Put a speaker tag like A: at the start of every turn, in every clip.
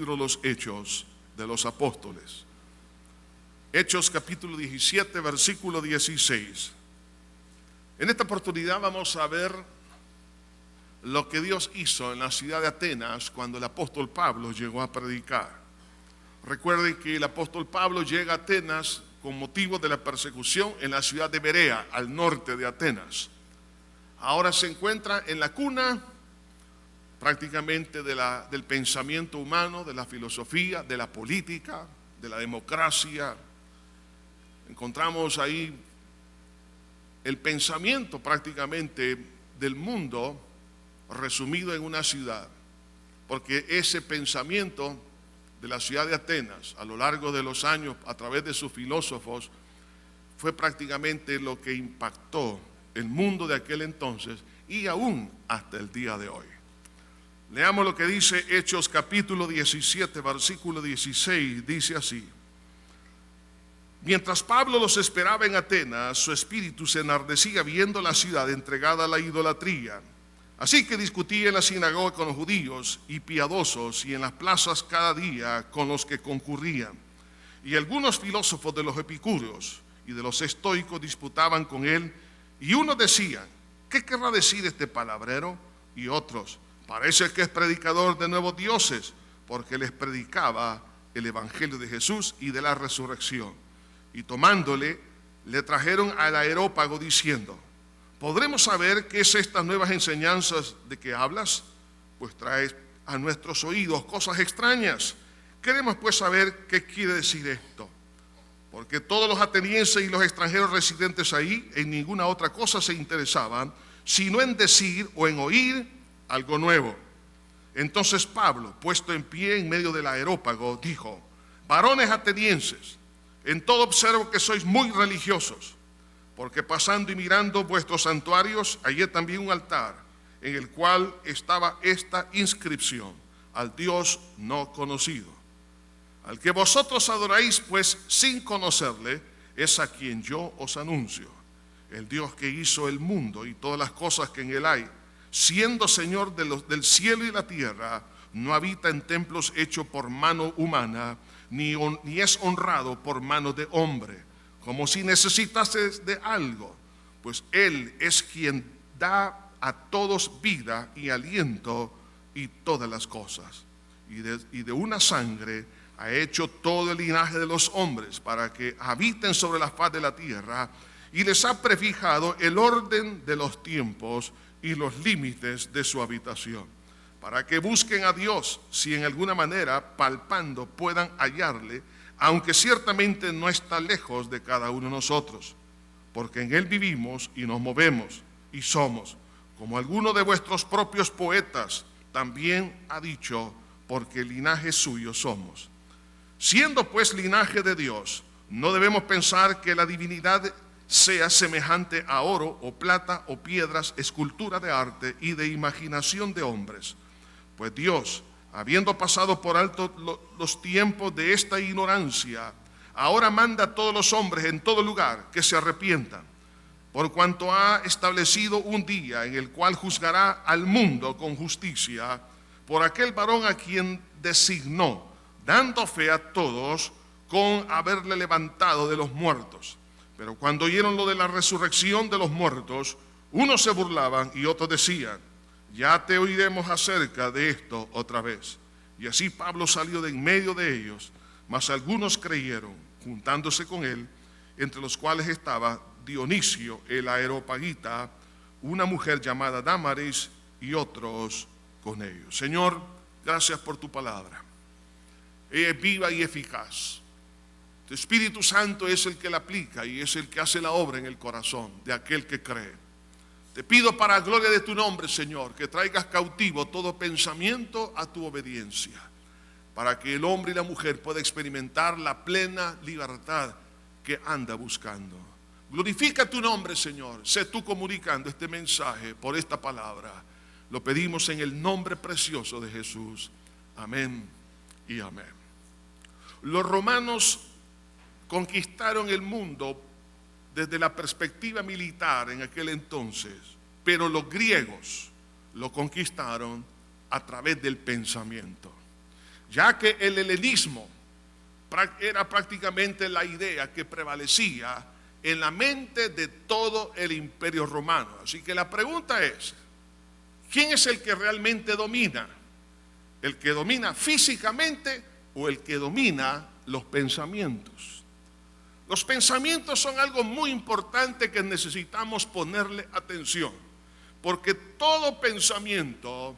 A: libro de los Hechos de los Apóstoles. Hechos capítulo 17, versículo 16. En esta oportunidad vamos a ver lo que Dios hizo en la ciudad de Atenas cuando el apóstol Pablo llegó a predicar. Recuerden que el apóstol Pablo llega a Atenas con motivo de la persecución en la ciudad de Berea, al norte de Atenas. Ahora se encuentra en la cuna prácticamente del pensamiento humano, de la filosofía, de la política, de la democracia. Encontramos ahí el pensamiento prácticamente del mundo resumido en una ciudad, porque ese pensamiento de la ciudad de Atenas a lo largo de los años a través de sus filósofos fue prácticamente lo que impactó el mundo de aquel entonces y aún hasta el día de hoy. Leamos lo que dice Hechos capítulo 17, versículo 16, dice así: mientras Pablo los esperaba en Atenas, su espíritu se enardecía viendo la ciudad entregada a la idolatría. Así que discutía en la sinagoga con los judíos y piadosos y en las plazas cada día con los que concurrían. Y algunos filósofos de los epicúreos y de los estoicos disputaban con él, y unos decían: ¿qué querrá decir este palabrero? Y otros: parece que es predicador de nuevos dioses, porque les predicaba el evangelio de Jesús y de la resurrección. Y tomándole, le trajeron al Areópago diciendo: ¿podremos saber qué es estas nuevas enseñanzas de que hablas? Pues traes a nuestros oídos cosas extrañas. Queremos pues saber qué quiere decir esto. Porque todos los atenienses y los extranjeros residentes ahí en ninguna otra cosa se interesaban, sino en decir o en oír algo nuevo. Entonces Pablo, puesto en pie en medio del Areópago, dijo: varones atenienses, en todo observo que sois muy religiosos, porque pasando y mirando vuestros santuarios, hallé también un altar en el cual estaba esta inscripción: al Dios no conocido. Al que vosotros adoráis, pues sin conocerle, es a quien yo os anuncio. El Dios que hizo el mundo y todas las cosas que en él hay, siendo Señor del cielo y la tierra, no habita en templos hechos por mano humana, ni es honrado por mano de hombre, como si necesitase de algo, pues Él es quien da a todos vida y aliento y todas las cosas. Y de una sangre ha hecho todo el linaje de los hombres para que habiten sobre la faz de la tierra, y les ha prefijado el orden de los tiempos y los límites de su habitación, para que busquen a Dios, si en alguna manera palpando puedan hallarle, aunque ciertamente no está lejos de cada uno de nosotros, porque en él vivimos y nos movemos y somos, como alguno de vuestros propios poetas también ha dicho, porque linaje suyo somos. Siendo pues linaje de Dios, no debemos pensar que la divinidad sea semejante a oro o plata o piedras, escultura de arte y de imaginación de hombres. Pues Dios, habiendo pasado por alto los tiempos de esta ignorancia, ahora manda a todos los hombres en todo lugar que se arrepientan, por cuanto ha establecido un día en el cual juzgará al mundo con justicia por aquel varón a quien designó, dando fe a todos con haberle levantado de los muertos. Pero cuando oyeron lo de la resurrección de los muertos, unos se burlaban y otros decían: ya te oiremos acerca de esto otra vez. Y así Pablo salió de en medio de ellos, mas algunos creyeron, juntándose con él, entre los cuales estaba Dionisio el Areopagita, una mujer llamada Dámaris, y otros con ellos. Señor, gracias por tu palabra. Ella es viva y eficaz. Tu Espíritu Santo es el que la aplica y es el que hace la obra en el corazón de aquel que cree. Te pido para gloria de tu nombre, Señor, que traigas cautivo todo pensamiento a tu obediencia, para que el hombre y la mujer puedan experimentar la plena libertad que anda buscando. Glorifica tu nombre, Señor. Sé tú comunicando este mensaje por esta palabra. Lo pedimos en el nombre precioso de Jesús. Amén y amén. Los romanos conquistaron el mundo desde la perspectiva militar en aquel entonces, pero los griegos lo conquistaron a través del pensamiento. ya que el helenismo era prácticamente la idea que prevalecía en la mente de todo el imperio romano. Así que la pregunta es, ¿quién es el que realmente domina? ¿El que domina físicamente o el que domina los pensamientos? Los pensamientos son algo muy importante que necesitamos ponerle atención, porque todo pensamiento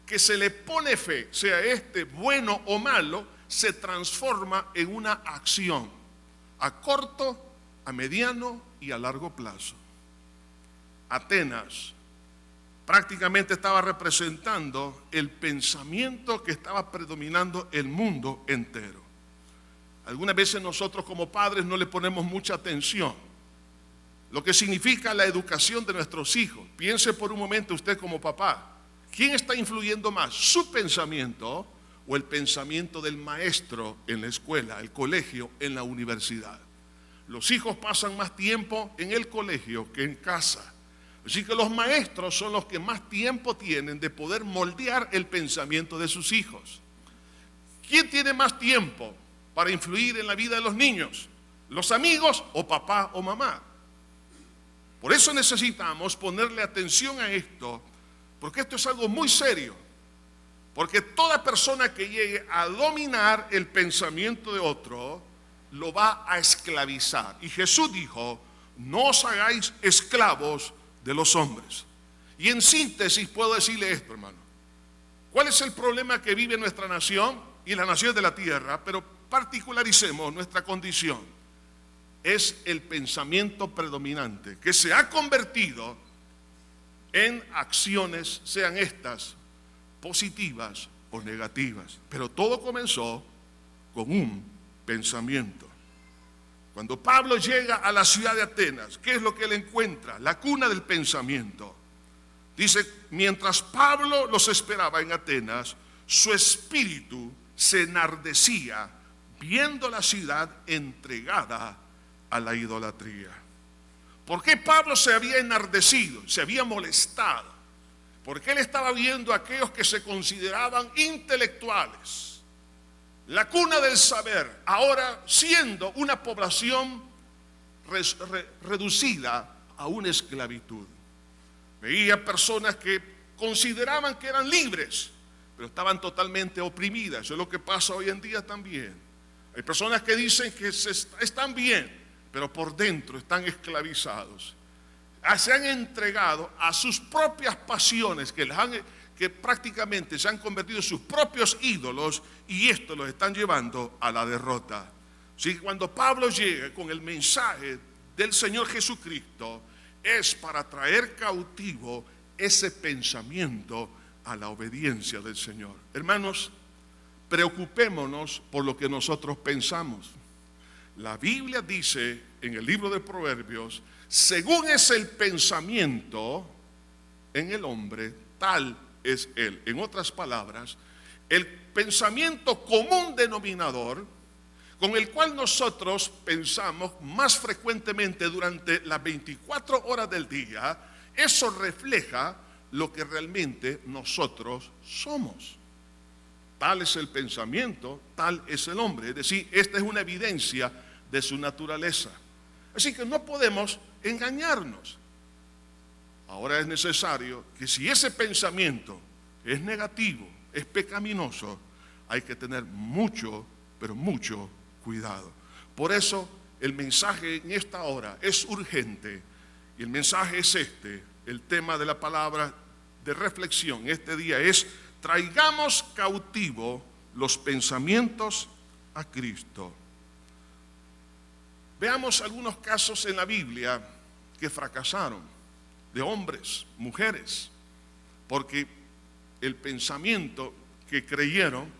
A: que se le pone fe, sea este bueno o malo, se transforma en una acción a corto, a mediano y a largo plazo. Atenas prácticamente estaba representando el pensamiento que estaba predominando el mundo entero. Algunas veces nosotros como padres no le ponemos mucha atención lo que significa la educación de nuestros hijos. Piense por un momento usted como papá, ¿quién está influyendo más? ¿Su pensamiento o el pensamiento del maestro en la escuela, el colegio, en la universidad? Los hijos pasan más tiempo en el colegio que en casa. Así que los maestros son los que más tiempo tienen de poder moldear el pensamiento de sus hijos. ¿Quién tiene más tiempo para influir en la vida de los niños? ¿Los amigos o papá o mamá? Por eso necesitamos ponerle atención a esto, porque esto es algo muy serio. Porque toda persona que llegue a dominar el pensamiento de otro, lo va a esclavizar. Y Jesús dijo, no os hagáis esclavos de los hombres. Y en síntesis puedo decirle esto, hermano. ¿Cuál es el problema que vive nuestra nación y las naciones de la tierra? Pero particularicemos nuestra condición. Es el pensamiento predominante que se ha convertido en acciones, sean estas positivas o negativas. Pero todo comenzó con un pensamiento. Cuando Pablo llega a la ciudad de Atenas, ¿qué es lo que él encuentra? La cuna del pensamiento. Dice, mientras Pablo los esperaba en Atenas, su espíritu se enardecía viendo la ciudad entregada a la idolatría. ¿Por qué Pablo se había enardecido? Se había molestado. Porque él estaba viendo a aquellos que se consideraban intelectuales, la cuna del saber, ahora siendo una población reducida a una esclavitud. Veía personas que consideraban que eran libres, pero estaban totalmente oprimidas. Eso es lo que pasa hoy en día también. Hay personas que dicen que están bien, pero por dentro están esclavizados. Se han entregado a sus propias pasiones que prácticamente se han convertido en sus propios ídolos, y esto los están llevando a la derrota. Así que cuando Pablo llega con el mensaje del Señor Jesucristo, es para traer cautivo ese pensamiento a la obediencia del Señor. Hermanos, preocupémonos por lo que nosotros pensamos. La Biblia dice en el libro de Proverbios, según es el pensamiento en el hombre, tal es él. En otras palabras, el pensamiento común denominador con el cual nosotros pensamos más frecuentemente durante las 24 horas del día, eso refleja lo que realmente nosotros somos. Tal es el pensamiento, tal es el hombre. Es decir, esta es una evidencia de su naturaleza. Así que no podemos engañarnos. Ahora es necesario que si ese pensamiento es negativo, es pecaminoso, hay que tener mucho, pero mucho cuidado. Por eso el mensaje en esta hora es urgente, y el mensaje es este. El tema de la palabra de reflexión este día es: traigamos cautivo los pensamientos a Cristo. Veamos algunos casos en la Biblia que fracasaron, de hombres, mujeres, porque el pensamiento que creyeron,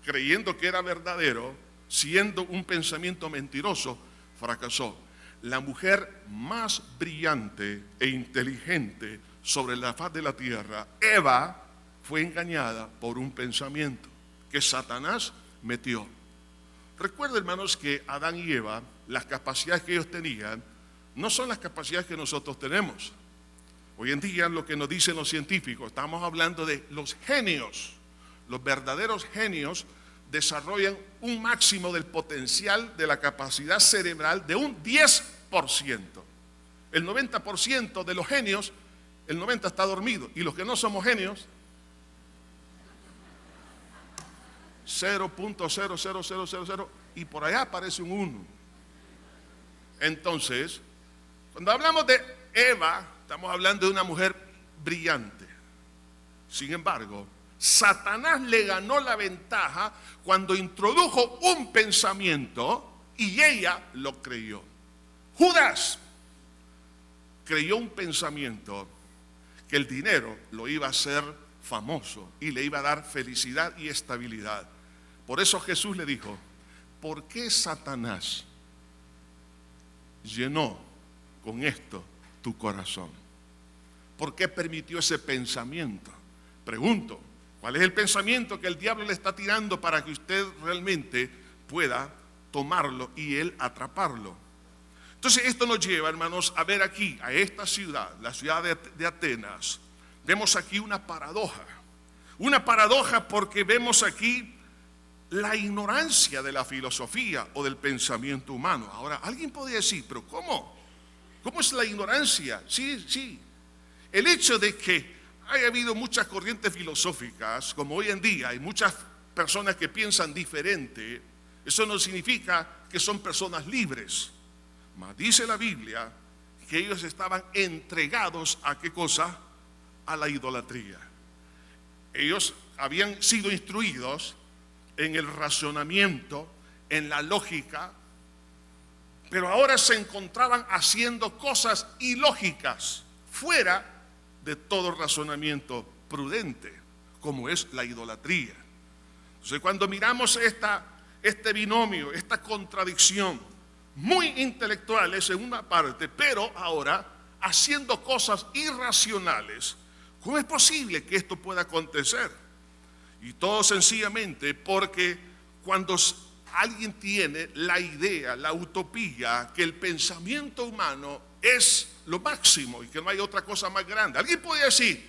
A: creyendo que era verdadero, siendo un pensamiento mentiroso, fracasó. La mujer más brillante e inteligente sobre la faz de la tierra, Eva, fue engañada por un pensamiento que Satanás metió. Recuerden, hermanos, que Adán y Eva, las capacidades que ellos tenían, no son las capacidades que nosotros tenemos. Hoy en día, lo que nos dicen los científicos, estamos hablando de los genios. Los verdaderos genios desarrollan un máximo del potencial de la capacidad cerebral de un 10%. El 90% de los genios, el 90% está dormido. Y los que no somos genios, 0.00000 y por allá aparece un 1. Entonces, cuando hablamos de Eva, estamos hablando de una mujer brillante. Sin embargo, Satanás le ganó la ventaja cuando introdujo un pensamiento y ella lo creyó. Judas creyó un pensamiento que el dinero lo iba a hacer famoso y le iba a dar felicidad y estabilidad. Por eso Jesús le dijo: ¿por qué Satanás llenó con esto tu corazón? ¿Por qué permitió ese pensamiento? Pregunto, ¿cuál es el pensamiento que el diablo le está tirando para que usted realmente pueda tomarlo y él atraparlo? Entonces esto nos lleva, hermanos, a ver aquí, a esta ciudad, la ciudad de Atenas. Vemos aquí una paradoja porque vemos aquí la ignorancia de la filosofía o del pensamiento humano. Ahora, alguien podría decir, pero ¿cómo? ¿Cómo es la ignorancia? Sí. El hecho de que haya habido muchas corrientes filosóficas, como hoy en día hay muchas personas que piensan diferente, eso no significa que son personas libres. Mas dice la Biblia que ellos estaban entregados ¿a qué cosa? A la idolatría. Ellos habían sido instruidos en el razonamiento, en la lógica, pero ahora se encontraban haciendo cosas ilógicas, fuera de todo razonamiento prudente, como es la idolatría. Entonces, cuando miramos este binomio, esta contradicción, muy intelectuales en una parte, pero ahora haciendo cosas irracionales, ¿cómo es posible que esto pueda acontecer? Y todo sencillamente porque cuando alguien tiene la idea, la utopía, que el pensamiento humano es lo máximo y que no hay otra cosa más grande. Alguien puede decir,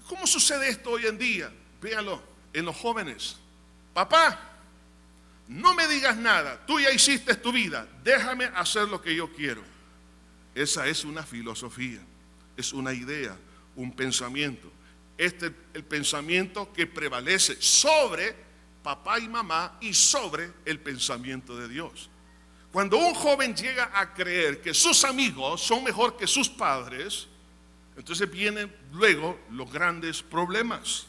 A: ¿cómo sucede esto hoy en día? Véanlo en los jóvenes. Papá, no me digas nada, tú ya hiciste tu vida, déjame hacer lo que yo quiero. Esa es una filosofía, es una idea, un pensamiento. Este es el pensamiento que prevalece sobre papá y mamá y sobre el pensamiento de Dios. Cuando un joven llega a creer que sus amigos son mejor que sus padres, entonces vienen luego los grandes problemas.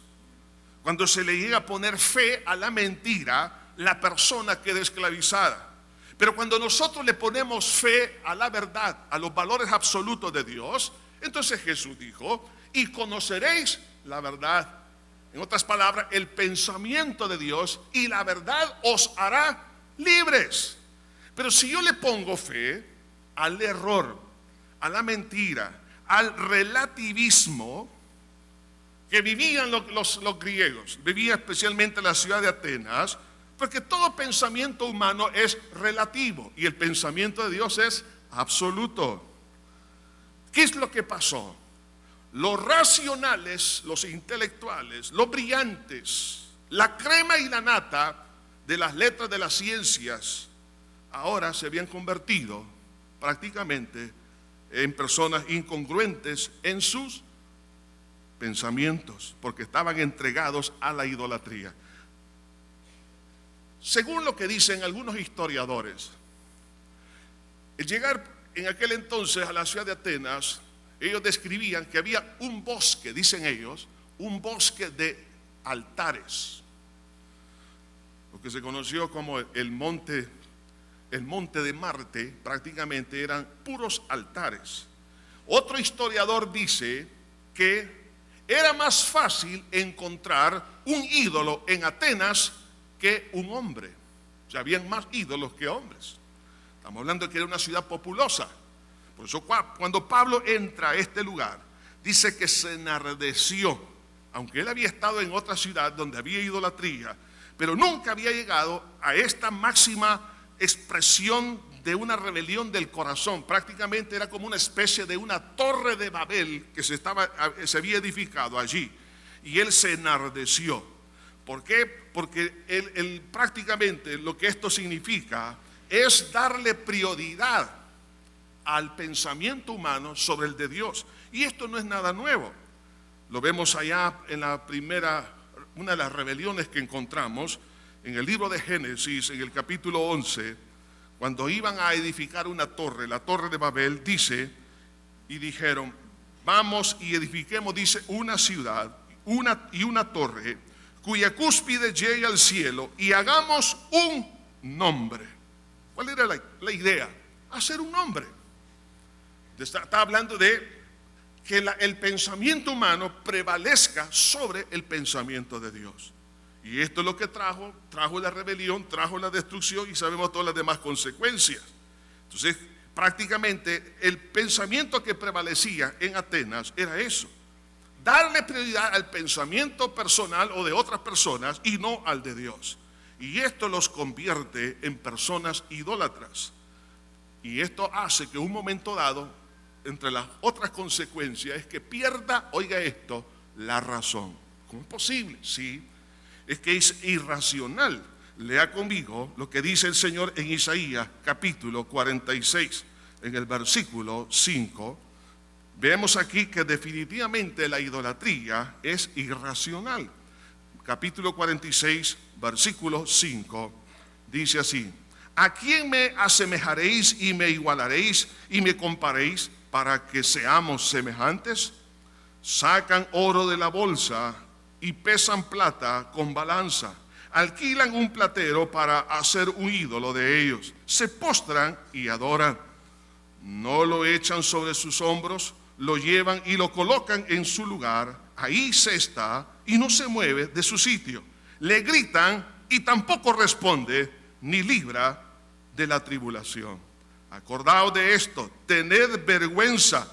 A: Cuando se le llega a poner fe a la mentira, la persona queda esclavizada. Pero cuando nosotros le ponemos fe a la verdad, a los valores absolutos de Dios, entonces Jesús dijo, y conoceréis la verdad. En otras palabras, el pensamiento de Dios, y la verdad os hará libres. Pero si yo le pongo fe al error, a la mentira, al relativismo que vivían los griegos, vivía especialmente en la ciudad de Atenas, porque todo pensamiento humano es relativo y el pensamiento de Dios es absoluto. ¿Qué es lo que pasó? Los racionales, los intelectuales, los brillantes, la crema y la nata de las letras de las ciencias, ahora se habían convertido prácticamente en personas incongruentes en sus pensamientos, porque estaban entregados a la idolatría. Según lo que dicen algunos historiadores, el llegar en aquel entonces a la ciudad de Atenas, ellos describían que había un bosque, dicen ellos, un bosque de altares, lo que se conoció como el monte de Marte. Prácticamente eran puros altares. Otro historiador dice que era más fácil encontrar un ídolo en Atenas que un hombre. O sea, habían más ídolos que hombres. Estamos hablando de que era una ciudad populosa. Por eso cuando Pablo entra a este lugar, dice que se enardeció, aunque él había estado en otra ciudad donde había idolatría, pero nunca había llegado a esta máxima expresión de una rebelión del corazón. Prácticamente era como una especie de una torre de Babel que se había edificado allí, y él se enardeció. ¿Por qué? Porque prácticamente lo que esto significa es darle prioridad al pensamiento humano sobre el de Dios. Y esto no es nada nuevo. Lo vemos allá en una de las rebeliones que encontramos en el libro de Génesis, en el capítulo 11, cuando iban a edificar una torre, la torre de Babel, dice, y dijeron, vamos y edifiquemos, dice, una ciudad y una torre, cuya cúspide llegue al cielo, y hagamos un nombre. ¿Cuál era la idea? Hacer un nombre. Está hablando de que el pensamiento humano prevalezca sobre el pensamiento de Dios. Y esto es lo que trajo la rebelión, trajo la destrucción y sabemos todas las demás consecuencias. Entonces, prácticamente el pensamiento que prevalecía en Atenas era eso: darle prioridad al pensamiento personal o de otras personas y no al de Dios. Y esto los convierte en personas idólatras. Y esto hace que un momento dado, entre las otras consecuencias, es que pierda, oiga esto, la razón. ¿Cómo es posible? Sí, es que es irracional. Lea conmigo lo que dice el Señor en Isaías capítulo 46, en el versículo 5. Vemos aquí que definitivamente la idolatría es irracional. Capítulo 46, versículo 5, dice así: ¿a quién me asemejaréis y me igualaréis y me comparéis para que seamos semejantes? Sacan oro de la bolsa y pesan plata con balanza. Alquilan un platero para hacer un ídolo de ellos. Se postran y adoran. No lo echan sobre sus hombros, lo llevan y lo colocan en su lugar. Ahí se está y no se mueve de su sitio. Le gritan y tampoco responde ni libra de la tribulación. Acordaos de esto, tened vergüenza,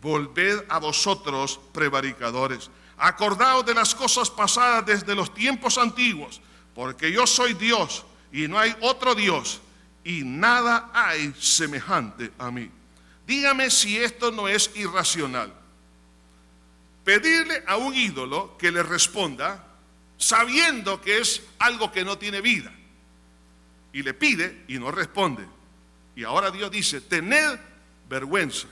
A: volved a vosotros prevaricadores. Acordaos de las cosas pasadas desde los tiempos antiguos, porque yo soy Dios y no hay otro Dios, y nada hay semejante a mí. Dígame si esto no es irracional. Pedirle a un ídolo que le responda sabiendo que es algo que no tiene vida, y le pide y no responde. Y ahora Dios dice, tened vergüenza.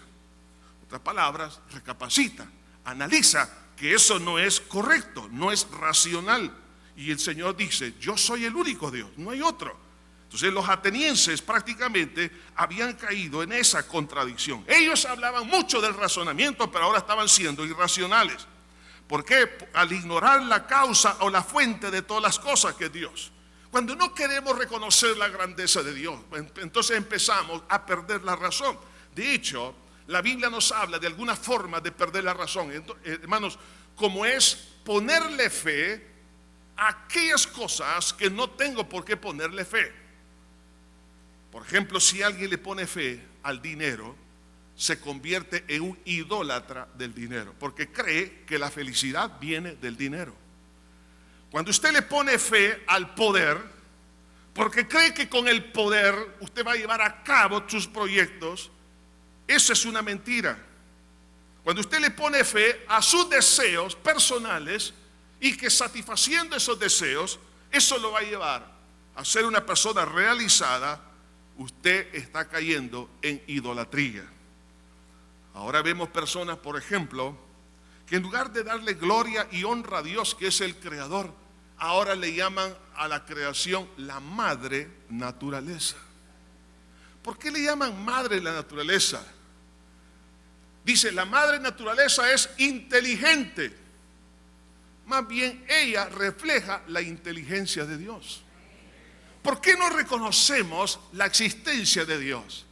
A: Otras palabras, recapacita, analiza que eso no es correcto, no es racional. Y el Señor dice, yo soy el único Dios, no hay otro. Entonces los atenienses prácticamente habían caído en esa contradicción. Ellos hablaban mucho del razonamiento, pero ahora estaban siendo irracionales. ¿Por qué? Al ignorar la causa o la fuente de todas las cosas, que es Dios. Cuando no queremos reconocer la grandeza de Dios, entonces empezamos a perder la razón. De hecho, la Biblia nos habla de alguna forma de perder la razón. Entonces, hermanos, como es ponerle fe a aquellas cosas que no tengo por qué ponerle fe. Por ejemplo, si alguien le pone fe al dinero, se convierte en un idólatra del dinero, porque cree que la felicidad viene del dinero. Cuando usted le pone fe al poder, porque cree que con el poder usted va a llevar a cabo sus proyectos, eso es una mentira. Cuando usted le pone fe a sus deseos personales y que satisfaciendo esos deseos, eso lo va a llevar a ser una persona realizada, usted está cayendo en idolatría. Ahora vemos personas, por ejemplo, que en lugar de darle gloria y honra a Dios, que es el creador, ahora le llaman a la creación la madre naturaleza. ¿Por qué le llaman madre la naturaleza? Dice, la madre naturaleza es inteligente. Más bien ella refleja la inteligencia de Dios. ¿Por qué no reconocemos la existencia de Dios?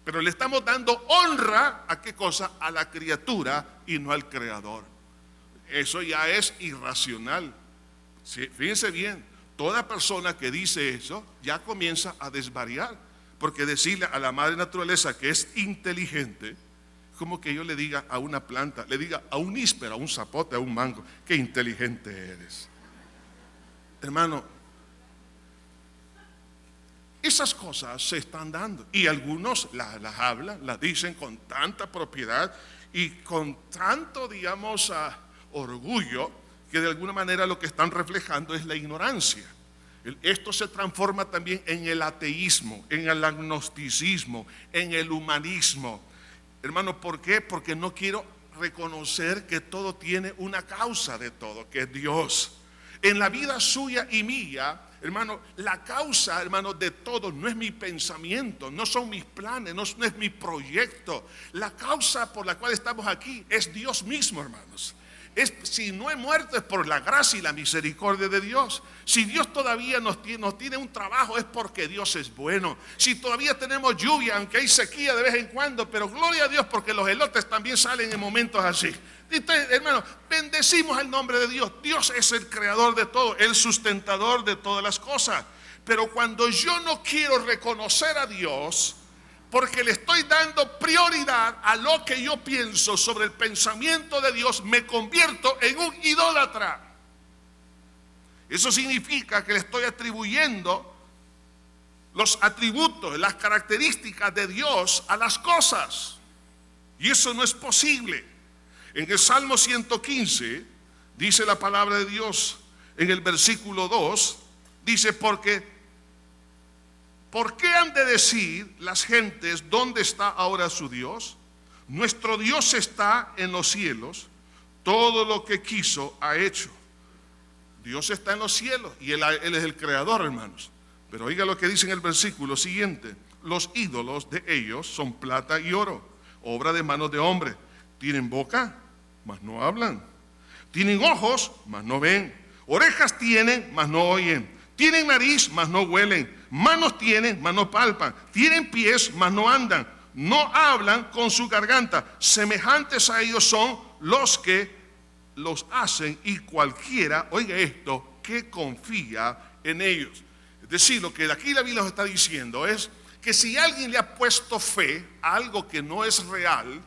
A: Pero le estamos dando honra a qué cosa, a la criatura y no al creador. Eso ya es irracional. Sí, fíjense bien, toda persona que dice eso ya comienza a desvariar, porque decirle a la madre naturaleza que es inteligente, como que yo le diga a una planta, le diga a un íspero, a un zapote, a un mango, qué inteligente eres. Hermano, esas cosas se están dando y algunos las hablan, las dicen con tanta propiedad y con tanto, digamos, orgullo, que de alguna manera lo que están reflejando es la ignorancia. Esto se transforma también en el ateísmo, en el agnosticismo, en el humanismo. Hermano, ¿por qué? Porque no quiero reconocer que todo tiene una causa de todo, que es Dios. En la vida suya y mía, hermano, la causa, hermano, de todo no es mi pensamiento, no son mis planes, no es mi proyecto. La causa por la cual estamos aquí es Dios mismo, hermanos. Si no he muerto es por la gracia y la misericordia de Dios. Si Dios todavía nos tiene un trabajo es porque Dios es bueno. Si todavía tenemos lluvia, aunque hay sequía de vez en cuando, pero gloria a Dios porque los elotes también salen en momentos así. Entonces, hermano, bendecimos el nombre de Dios. Dios es el creador de todo, el sustentador de todas las cosas. Pero cuando yo no quiero reconocer a Dios, porque le estoy dando prioridad a lo que yo pienso sobre el pensamiento de Dios, me convierto en un idólatra. Eso significa que le estoy atribuyendo los atributos, las características de Dios a las cosas. Y eso no es posible. En el Salmo 115 dice la palabra de Dios, en el versículo 2, dice: ¿por qué han de decir las gentes, ¿dónde está ahora su Dios? Nuestro Dios está en los cielos, todo lo que quiso ha hecho. Dios está en los cielos y Él es el creador, hermanos. Pero oiga lo que dice en el versículo siguiente: los ídolos de ellos son plata y oro, obra de manos de hombre. Tienen boca, mas no hablan. Tienen ojos, mas no ven. Orejas tienen, mas no oyen. Tienen nariz, mas no huelen. Manos tienen, mas no palpan. Tienen pies, mas no andan. No hablan con su garganta. Semejantes a ellos son los que los hacen, y cualquiera, oiga esto, que confía en ellos. Es decir, lo que aquí la Biblia nos está diciendo es que si alguien le ha puesto fe a algo que no es real,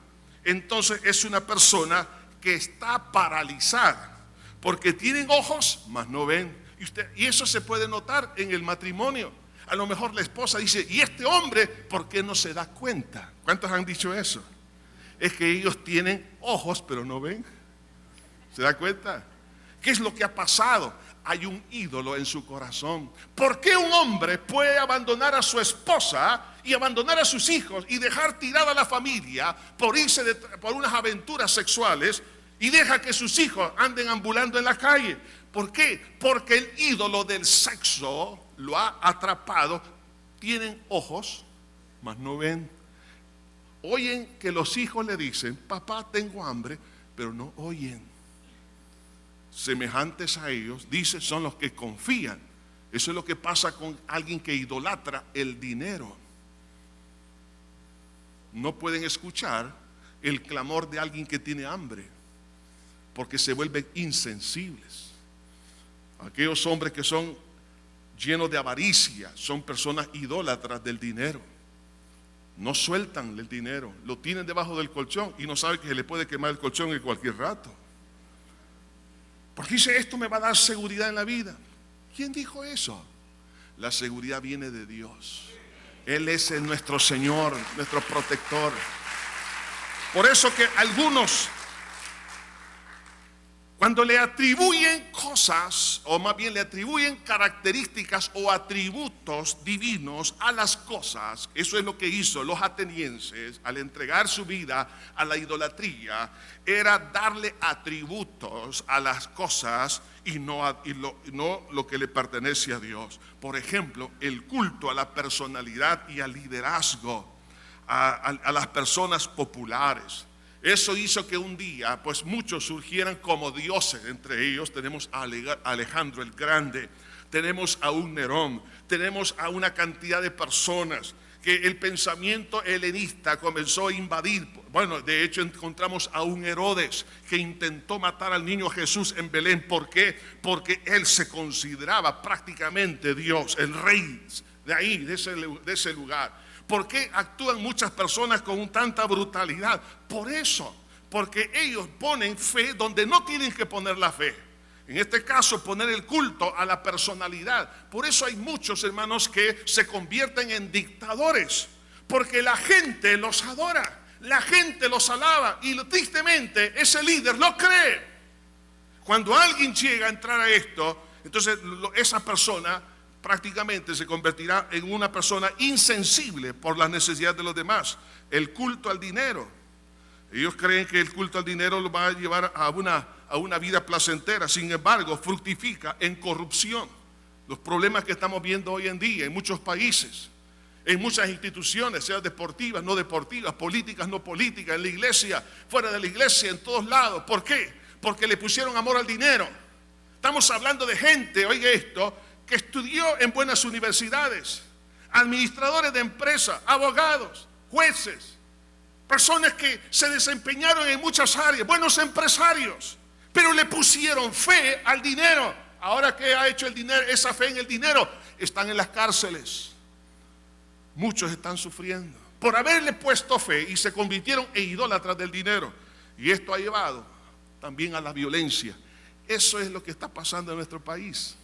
A: entonces es una persona que está paralizada, porque tienen ojos, mas no ven. Y eso se puede notar en el matrimonio. A lo mejor la esposa dice: ¿y este hombre por qué no se da cuenta? ¿Cuántos han dicho eso? Es que ellos tienen ojos pero no ven. ¿Se da cuenta? ¿Qué es lo que ha pasado? Hay un ídolo en su corazón. ¿Por qué un hombre puede abandonar a su esposa y abandonar a sus hijos y dejar tirada a la familia por irse por unas aventuras sexuales y deja que sus hijos anden ambulando en la calle? ¿Por qué? Porque el ídolo del sexo lo ha atrapado. Tienen ojos, mas no ven. Oyen que los hijos le dicen: papá, tengo hambre, pero no oyen. Semejantes a ellos, dice, son los que confían. Eso es lo que pasa con alguien que idolatra el dinero. No pueden escuchar el clamor de alguien que tiene hambre, porque se vuelven insensibles. Aquellos hombres que son llenos de avaricia son personas idólatras del dinero. No sueltan el dinero, lo tienen debajo del colchón y no saben que se le puede quemar el colchón en cualquier rato. Porque dice: esto me va a dar seguridad en la vida. ¿Quién dijo eso? La seguridad viene de Dios. Él es nuestro Señor, nuestro protector. Por eso que algunos, cuando le atribuyen cosas, o más bien le atribuyen características o atributos divinos a las cosas, eso es lo que hizo los atenienses al entregar su vida a la idolatría, era darle atributos a las cosas y no lo que le pertenece a Dios. Por ejemplo, el culto a la personalidad y al liderazgo, a las personas populares. Eso hizo que un día pues muchos surgieran como dioses. Entre ellos tenemos a Alejandro el Grande, tenemos a un Nerón, tenemos a una cantidad de personas que el pensamiento helenista comenzó a invadir. Bueno, de hecho encontramos a un Herodes que intentó matar al niño Jesús en Belén. ¿Por qué? Porque él se consideraba prácticamente Dios, el rey de ahí, de ese lugar. ¿Por qué actúan muchas personas con tanta brutalidad? Por eso, porque ellos ponen fe donde no tienen que poner la fe. En este caso, poner el culto a la personalidad. Por eso hay muchos hermanos que se convierten en dictadores, porque la gente los adora, la gente los alaba y tristemente ese líder lo cree. Cuando alguien llega a entrar a esto, entonces esa persona prácticamente se convertirá en una persona insensible por las necesidades de los demás. El culto al dinero. Ellos creen que el culto al dinero los va a llevar a una vida placentera. Sin embargo, fructifica en corrupción. Los problemas que estamos viendo hoy en día en muchos países, en muchas instituciones, sean deportivas, no deportivas, políticas, no políticas, en la iglesia, fuera de la iglesia, en todos lados. ¿Por qué? Porque le pusieron amor al dinero. Estamos hablando de gente, oiga esto, que estudió en buenas universidades, administradores de empresas, abogados, jueces, personas que se desempeñaron en muchas áreas, buenos empresarios, pero le pusieron fe al dinero. Ahora, ¿qué ha hecho el dinero? Esa fe en el dinero, están en las cárceles. Muchos están sufriendo por haberle puesto fe y se convirtieron en idólatras del dinero. Y esto ha llevado también a la violencia. Eso es lo que está pasando en nuestro país.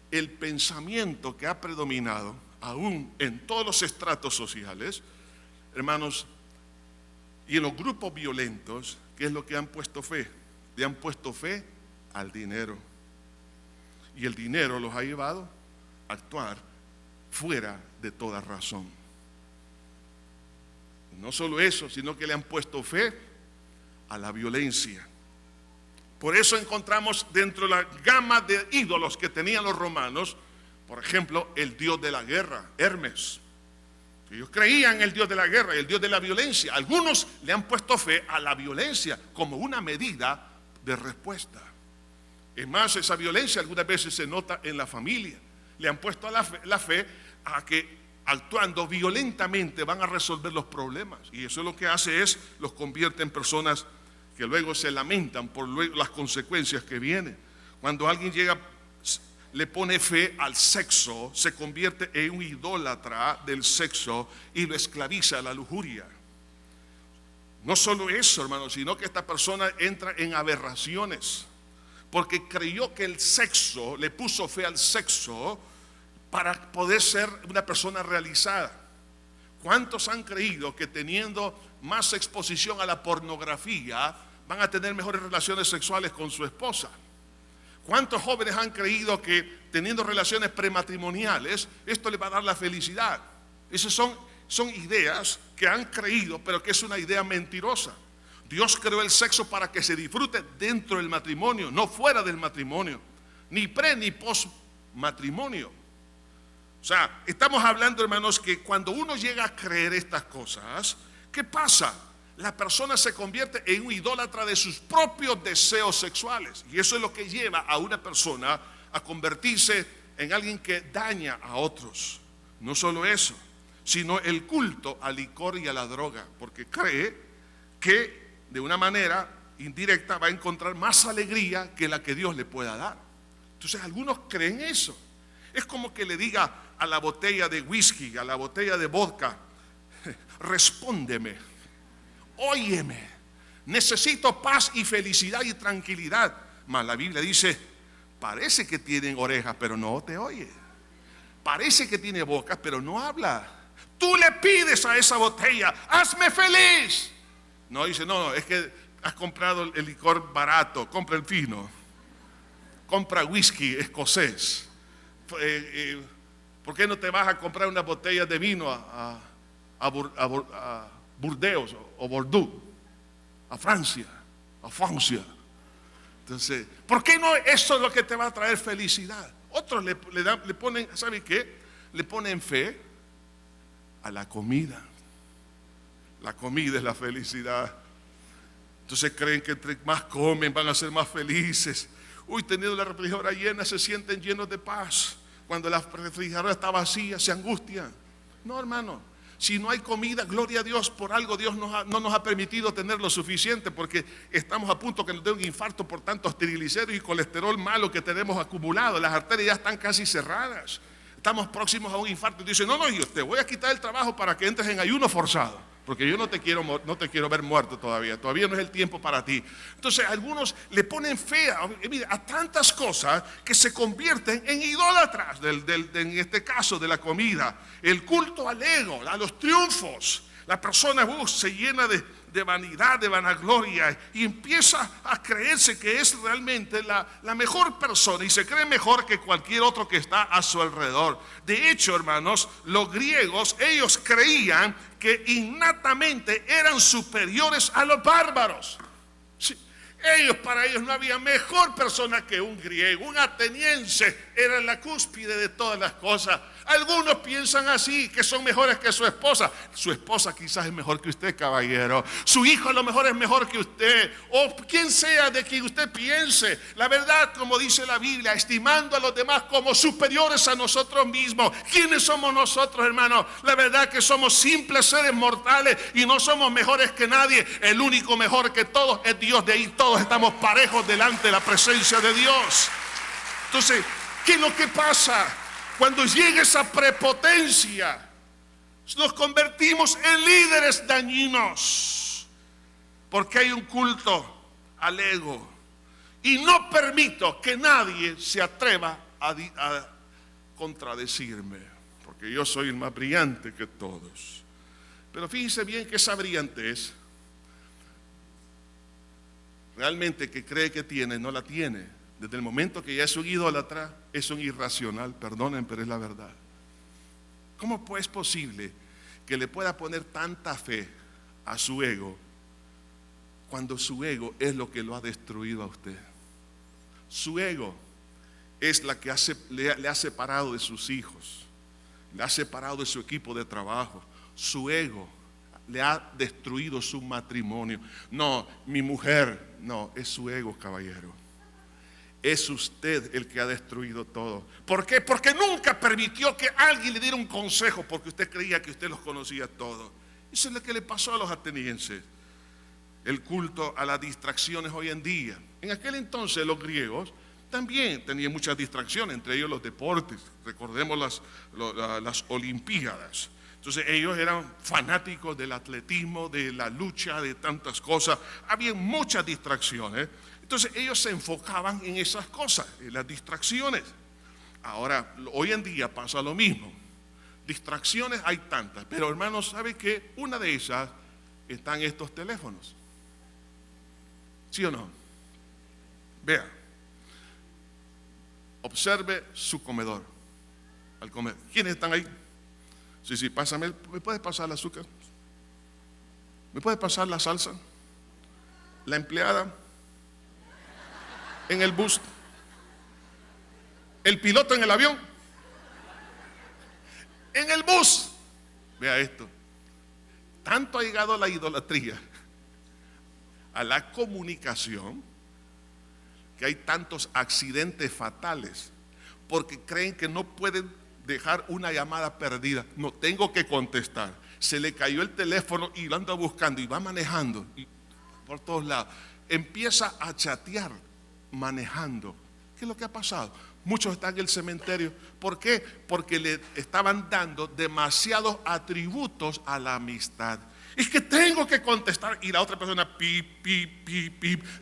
A: El pensamiento que ha predominado aún en todos los estratos sociales, hermanos, y en los grupos violentos, ¿qué es lo que han puesto fe? Le han puesto fe al dinero. Y el dinero los ha llevado a actuar fuera de toda razón. No solo eso, sino que le han puesto fe a la violencia. Por eso encontramos dentro de la gama de ídolos que tenían los romanos, por ejemplo, el dios de la guerra, Hermes. Ellos creían en el dios de la guerra y el dios de la violencia. Algunos le han puesto fe a la violencia como una medida de respuesta. Es más, esa violencia algunas veces se nota en la familia. Le han puesto la fe a que actuando violentamente van a resolver los problemas. Y eso lo que hace es, los convierte en personas que luego se lamentan por las consecuencias que vienen. Cuando alguien le pone fe al sexo, se convierte en un idólatra del sexo y lo esclaviza a la lujuria. No solo eso, hermanos, sino que esta persona entra en aberraciones, porque creyó que el sexo, le puso fe al sexo para poder ser una persona realizada. ¿Cuántos han creído que teniendo más exposición a la pornografía van a tener mejores relaciones sexuales con su esposa? ¿Cuántos jóvenes han creído que teniendo relaciones prematrimoniales esto les va a dar la felicidad? Esas son ideas que han creído, pero que es una idea mentirosa. Dios creó el sexo para que se disfrute dentro del matrimonio, no fuera del matrimonio, ni pre ni post matrimonio. O sea, estamos hablando, hermanos, que cuando uno llega a creer estas cosas, ¿qué pasa? La persona se convierte en un idólatra de sus propios deseos sexuales. Y eso es lo que lleva a una persona a convertirse en alguien que daña a otros. No solo eso, sino el culto al licor y a la droga, porque cree que de una manera indirecta va a encontrar más alegría que la que Dios le pueda dar. Entonces algunos creen eso. Es como que le diga a la botella de whisky, a la botella de vodka, respóndeme, óyeme, necesito paz y felicidad y tranquilidad. Mas la Biblia dice, parece que tienen orejas, pero no te oye. Parece que tiene boca, pero no habla. Tú le pides a esa botella, hazme feliz. No, dice, no, es que has comprado el licor barato, compra el fino, compra whisky escocés. ¿Por qué no te vas a comprar una botella de vino a Burdeos o Bordeaux, a Francia? Entonces, ¿por qué no eso es lo que te va a traer felicidad? Otros le ponen, ¿sabe qué? Le ponen fe a la comida. La comida es la felicidad. Entonces creen que entre más comen van a ser más felices. Uy, teniendo la refrigeradora llena se sienten llenos de paz. Cuando la refrigeradora está vacía se angustian. No, hermano, si no hay comida, gloria a Dios, por algo Dios no nos ha permitido tener lo suficiente, porque estamos a punto que nos dé un infarto por tantos triglicéridos y colesterol malo que tenemos acumulado. Las arterias ya están casi cerradas. Estamos próximos a un infarto. Y dice, no, yo te voy a quitar el trabajo para que entres en ayuno forzado, porque yo no te quiero ver muerto todavía no es el tiempo para ti. Entonces algunos le ponen fe a tantas cosas que se convierten en idólatras, en este caso de la comida, el culto al ego, a los triunfos. La persona se llena de vanidad, de vanagloria, y empieza a creerse que es realmente la mejor persona y se cree mejor que cualquier otro que está a su alrededor. De hecho, hermanos, los griegos, ellos creían que innatamente eran superiores a los bárbaros. Sí. Para ellos no había mejor persona que un griego, un ateniense era la cúspide de todas las cosas. Algunos piensan así, que son mejores que su esposa. Su esposa quizás es mejor que usted, caballero. Su hijo a lo mejor es mejor que usted, o quien sea de quien usted piense. La verdad, como dice la Biblia, estimando a los demás como superiores a nosotros mismos. ¿Quiénes somos nosotros, hermanos? La verdad que somos simples seres mortales y no somos mejores que nadie. El único mejor que todos es Dios. De ahí todos estamos parejos delante de la presencia de Dios. Entonces, ¿qué es lo que pasa? Cuando llega esa prepotencia, nos convertimos en líderes dañinos, porque hay un culto al ego. Y no permito que nadie se atreva a contradecirme, porque yo soy el más brillante que todos. Pero fíjense bien que esa brillantez, realmente que cree que tiene, no la tiene. Desde el momento que ya es un idólatra, es un irracional, perdonen, pero es la verdad. ¿Cómo pues es posible que le pueda poner tanta fe a su ego cuando su ego es lo que lo ha destruido a usted? Su ego es la que le ha separado de sus hijos, le ha separado de su equipo de trabajo. Su ego le ha destruido su matrimonio. No, mi mujer, no, es su ego, caballero. Es usted el que ha destruido todo. ¿Por qué? Porque nunca permitió que alguien le diera un consejo porque usted creía que usted los conocía todos. Eso es lo que le pasó a los atenienses. El culto a las distracciones hoy en día. En aquel entonces los griegos también tenían muchas distracciones, entre ellos los deportes. Recordemos las olimpiadas. Entonces ellos eran fanáticos del atletismo, de la lucha, de tantas cosas. Había muchas distracciones. Entonces ellos se enfocaban en esas cosas, en las distracciones. Ahora, hoy en día pasa lo mismo. Distracciones hay tantas, pero hermanos, ¿sabe qué? Una de esas están estos teléfonos. ¿Sí o no? Vea, observe su comedor al comer. ¿Quiénes están ahí? Sí, pásame. ¿Me puedes pasar el azúcar? ¿Me puedes pasar la salsa? La empleada en el bus, el piloto en el avión, en el bus. Vea esto. Tanto ha llegado la idolatría a la comunicación que hay tantos accidentes fatales porque creen que no pueden dejar una llamada perdida. No, tengo que contestar. Se le cayó el teléfono y lo anda buscando y va manejando y por todos lados. Empieza a chatear manejando. ¿Qué es lo que ha pasado? Muchos están en el cementerio. ¿Por qué? Porque le estaban dando demasiados atributos a la amistad. Es que tengo que contestar y la otra persona pip,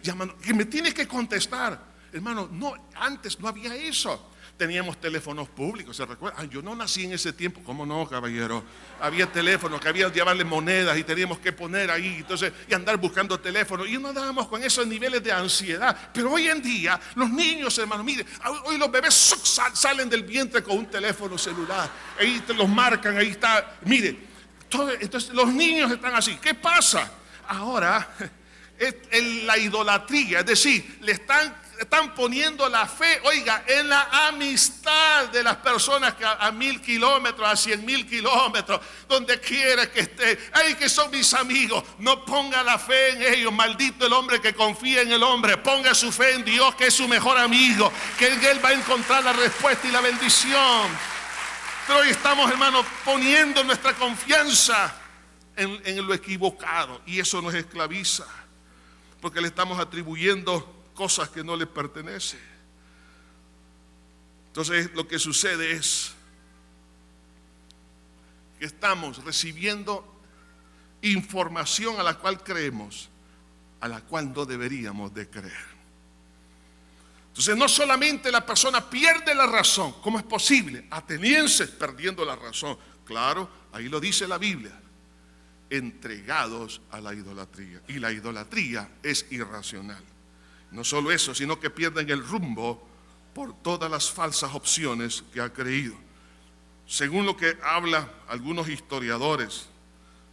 A: llamando, que me tiene que contestar. Hermano, no, antes no había eso. Teníamos teléfonos públicos, ¿se recuerda? Yo no nací en ese tiempo. ¿Cómo no, caballero? Había teléfonos que había que llevarle monedas y teníamos que poner ahí, entonces, y andar buscando teléfonos. Y nos dábamos con esos niveles de ansiedad. Pero hoy en día, los niños, hermano, mire, hoy los bebés salen del vientre con un teléfono celular. Ahí te los marcan, ahí está. Mire, entonces los niños están así. ¿Qué pasa? Ahora, la idolatría, es decir, le están poniendo la fe, oiga, en la amistad de las personas que a 1000 kilómetros, a 100,000 kilómetros, donde quiera que esté. Ay, que son mis amigos. No ponga la fe en ellos. Maldito el hombre que confía en el hombre. Ponga su fe en Dios, que es su mejor amigo, que en Él va a encontrar la respuesta y la bendición. Pero hoy estamos, hermanos, poniendo nuestra confianza en lo equivocado, y eso nos esclaviza, porque le estamos atribuyendo cosas que no le pertenecen. Entonces lo que sucede es que estamos recibiendo información a la cual creemos, a la cual no deberíamos de creer. Entonces no solamente la persona pierde la razón. ¿Cómo es posible? Atenienses perdiendo la razón. Claro, ahí lo dice la Biblia. entregados a la idolatría. Y la idolatría es irracional. No solo eso, sino que pierden el rumbo por todas las falsas opciones que ha creído. Según lo que hablan algunos historiadores,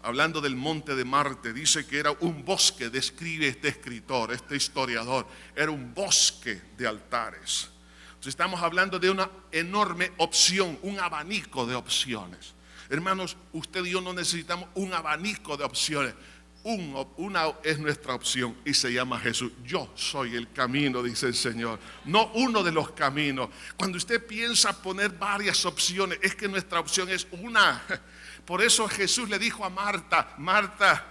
A: hablando del monte de Marte, dice que era un bosque, describe este escritor, este historiador, era un bosque de altares. Entonces estamos hablando de una enorme opción, un abanico de opciones. Hermanos, usted y yo no necesitamos un abanico de opciones. Una es nuestra opción y se llama Jesús. Yo soy el camino, dice el Señor, no uno de los caminos. Cuando usted piensa poner varias opciones, es que nuestra opción es una. Por eso Jesús le dijo a Marta: Marta,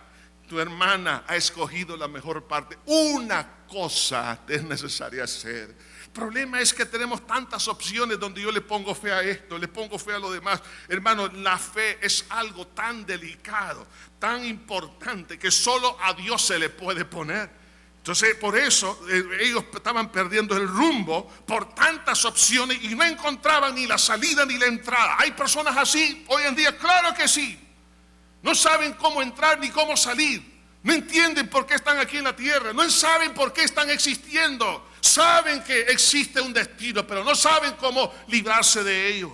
A: tu hermana ha escogido la mejor parte. Una cosa te es necesaria hacer. El problema es que tenemos tantas opciones donde yo le pongo fe a esto, le pongo fe a lo demás. Hermano, la fe es algo tan delicado, tan importante, que solo a Dios se le puede poner. Entonces, por eso ellos estaban perdiendo el rumbo por tantas opciones y no encontraban ni la salida ni la entrada. ¿Hay personas así hoy en día? Claro que sí. No saben cómo entrar ni cómo salir. No entienden por qué están aquí en la tierra. No saben por qué están existiendo. Saben que existe un destino, pero no saben cómo librarse de ello.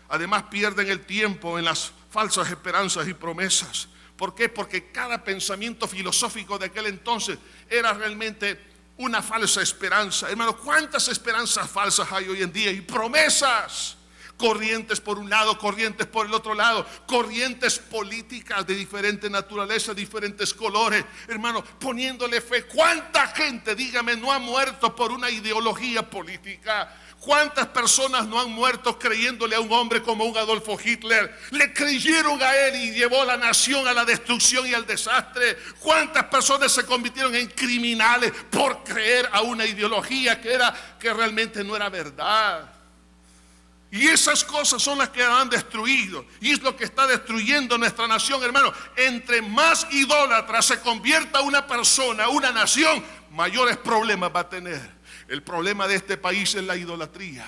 A: Además, pierden el tiempo en las falsas esperanzas y promesas. ¿Por qué? Porque cada pensamiento filosófico de aquel entonces era realmente una falsa esperanza. Hermano, ¿cuántas esperanzas falsas hay hoy en día? Y promesas. Corrientes por un lado, corrientes por el otro lado, corrientes políticas de diferente naturaleza, diferentes colores. Hermano, poniéndole fe. ¿Cuánta gente, dígame, no ha muerto por una ideología política? ¿Cuántas personas no han muerto creyéndole a un hombre como un Adolfo Hitler? Le creyeron a él y llevó a la nación a la destrucción y al desastre. ¿Cuántas personas se convirtieron en criminales por creer a una ideología que realmente no era verdad? Y esas cosas son las que han destruido. Y es lo que está destruyendo nuestra nación, hermano. Entre más idólatra se convierta una persona, una nación, mayores problemas va a tener. El problema de este país es la idolatría.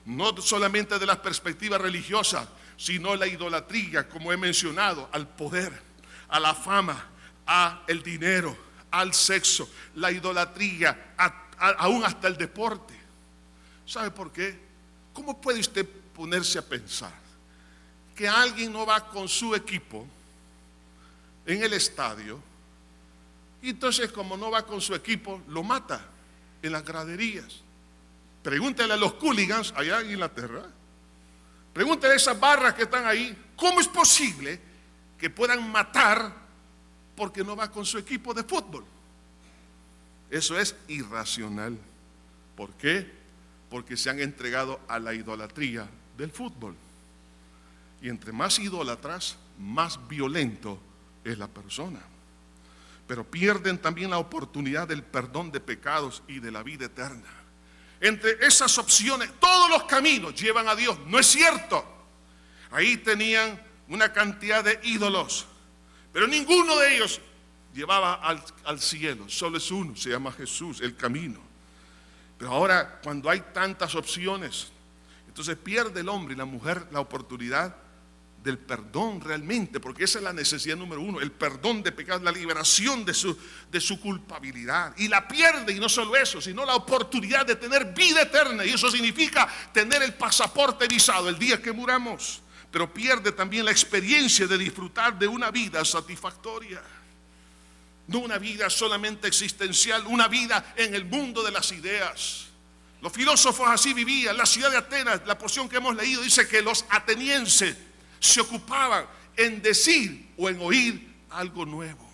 A: No solamente de las perspectivas religiosas, sino la idolatría, como he mencionado, al poder, a la fama, al dinero, al sexo. La idolatría, aún hasta el deporte. ¿Sabe por qué? ¿Cómo puede usted ponerse a pensar que alguien no va con su equipo en el estadio y entonces, como no va con su equipo, lo mata en las graderías? Pregúntele a los hooligans allá en Inglaterra, pregúntele a esas barras que están ahí, ¿cómo es posible que puedan matar porque no va con su equipo de fútbol? Eso es irracional. ¿Por qué? Porque se han entregado a la idolatría del fútbol. Y entre más idólatras, más violento es la persona. Pero pierden también la oportunidad del perdón de pecados y de la vida eterna. Entre esas opciones, todos los caminos llevan a Dios. No es cierto. Ahí tenían una cantidad de ídolos, pero ninguno de ellos llevaba al cielo. Solo es uno, se llama Jesús, el camino. Pero ahora, cuando hay tantas opciones, entonces pierde el hombre y la mujer la oportunidad del perdón realmente, porque esa es la necesidad número uno, el perdón de pecados, la liberación de su culpabilidad. Y la pierde, y no solo eso, sino la oportunidad de tener vida eterna. Y eso significa tener el pasaporte visado el día que muramos. Pero pierde también la experiencia de disfrutar de una vida satisfactoria. No una vida solamente existencial, una vida en el mundo de las ideas. Los filósofos así vivían. La ciudad de Atenas, la porción que hemos leído, dice que los atenienses se ocupaban en decir o en oír algo nuevo.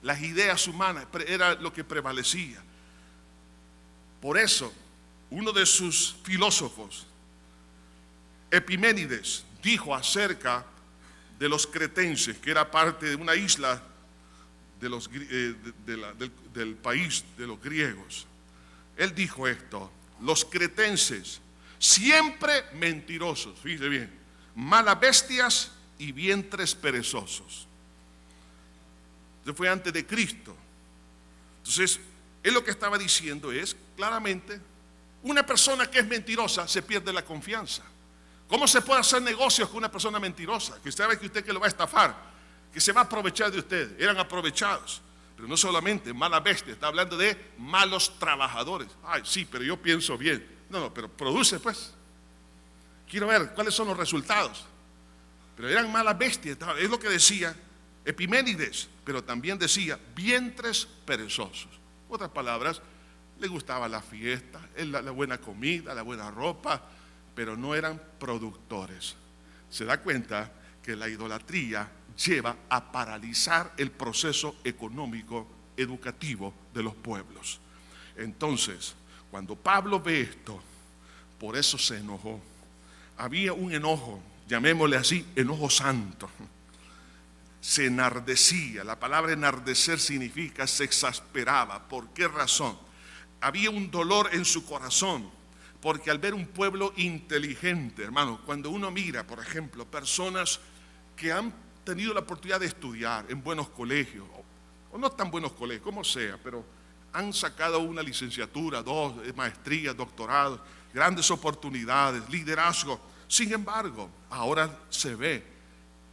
A: Las ideas humanas era lo que prevalecía. Por eso, uno de sus filósofos, Epiménides, dijo acerca de los cretenses, que era parte de una isla del país de los griegos. Él dijo esto: los cretenses, siempre mentirosos, fíjese bien, malas bestias y vientres perezosos. Eso fue antes de Cristo. Entonces, él lo que estaba diciendo es, claramente, una persona que es mentirosa se pierde la confianza. ¿Cómo se puede hacer negocios con una persona mentirosa? Que usted sabe que usted que lo va a estafar. que se va a aprovechar de ustedes. Eran aprovechados. Pero no solamente malas bestias, está hablando de malos trabajadores. Ay, sí, pero yo pienso bien. No, pero produce pues. Quiero ver cuáles son los resultados. Pero eran malas bestias, es lo que decía Epiménides, pero también decía vientres perezosos. Otras palabras, les gustaba la fiesta, la buena comida, la buena ropa, pero no eran productores. Se da cuenta que la idolatría lleva a paralizar el proceso económico, educativo de los pueblos. Entonces, cuando Pablo ve esto, por eso se enojó. Había un enojo, llamémosle así, enojo santo. Se enardecía, la palabra enardecer significa se exasperaba. ¿Por qué razón? Había un dolor en su corazón, porque al ver un pueblo inteligente, hermano, cuando uno mira, por ejemplo, personas que han tenido la oportunidad de estudiar en buenos colegios, o no tan buenos colegios, como sea, pero han sacado una licenciatura, 2 maestrías, doctorados, grandes oportunidades, liderazgo. Sin embargo, ahora se ve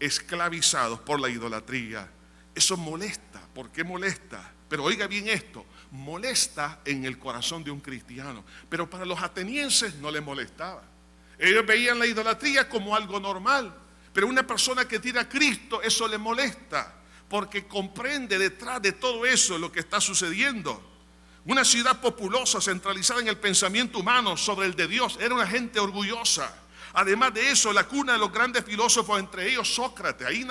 A: esclavizados por la idolatría. Eso molesta. ¿Por qué molesta? Pero oiga bien esto, molesta en el corazón de un cristiano, pero para los atenienses no les molestaba. Ellos veían la idolatría como algo normal, pero una persona que tiene a Cristo eso le molesta, porque comprende detrás de todo eso lo que está sucediendo. Una ciudad populosa, centralizada en el pensamiento humano sobre el de Dios, era una gente orgullosa. Además de eso, la cuna de los grandes filósofos, entre ellos Sócrates, ahí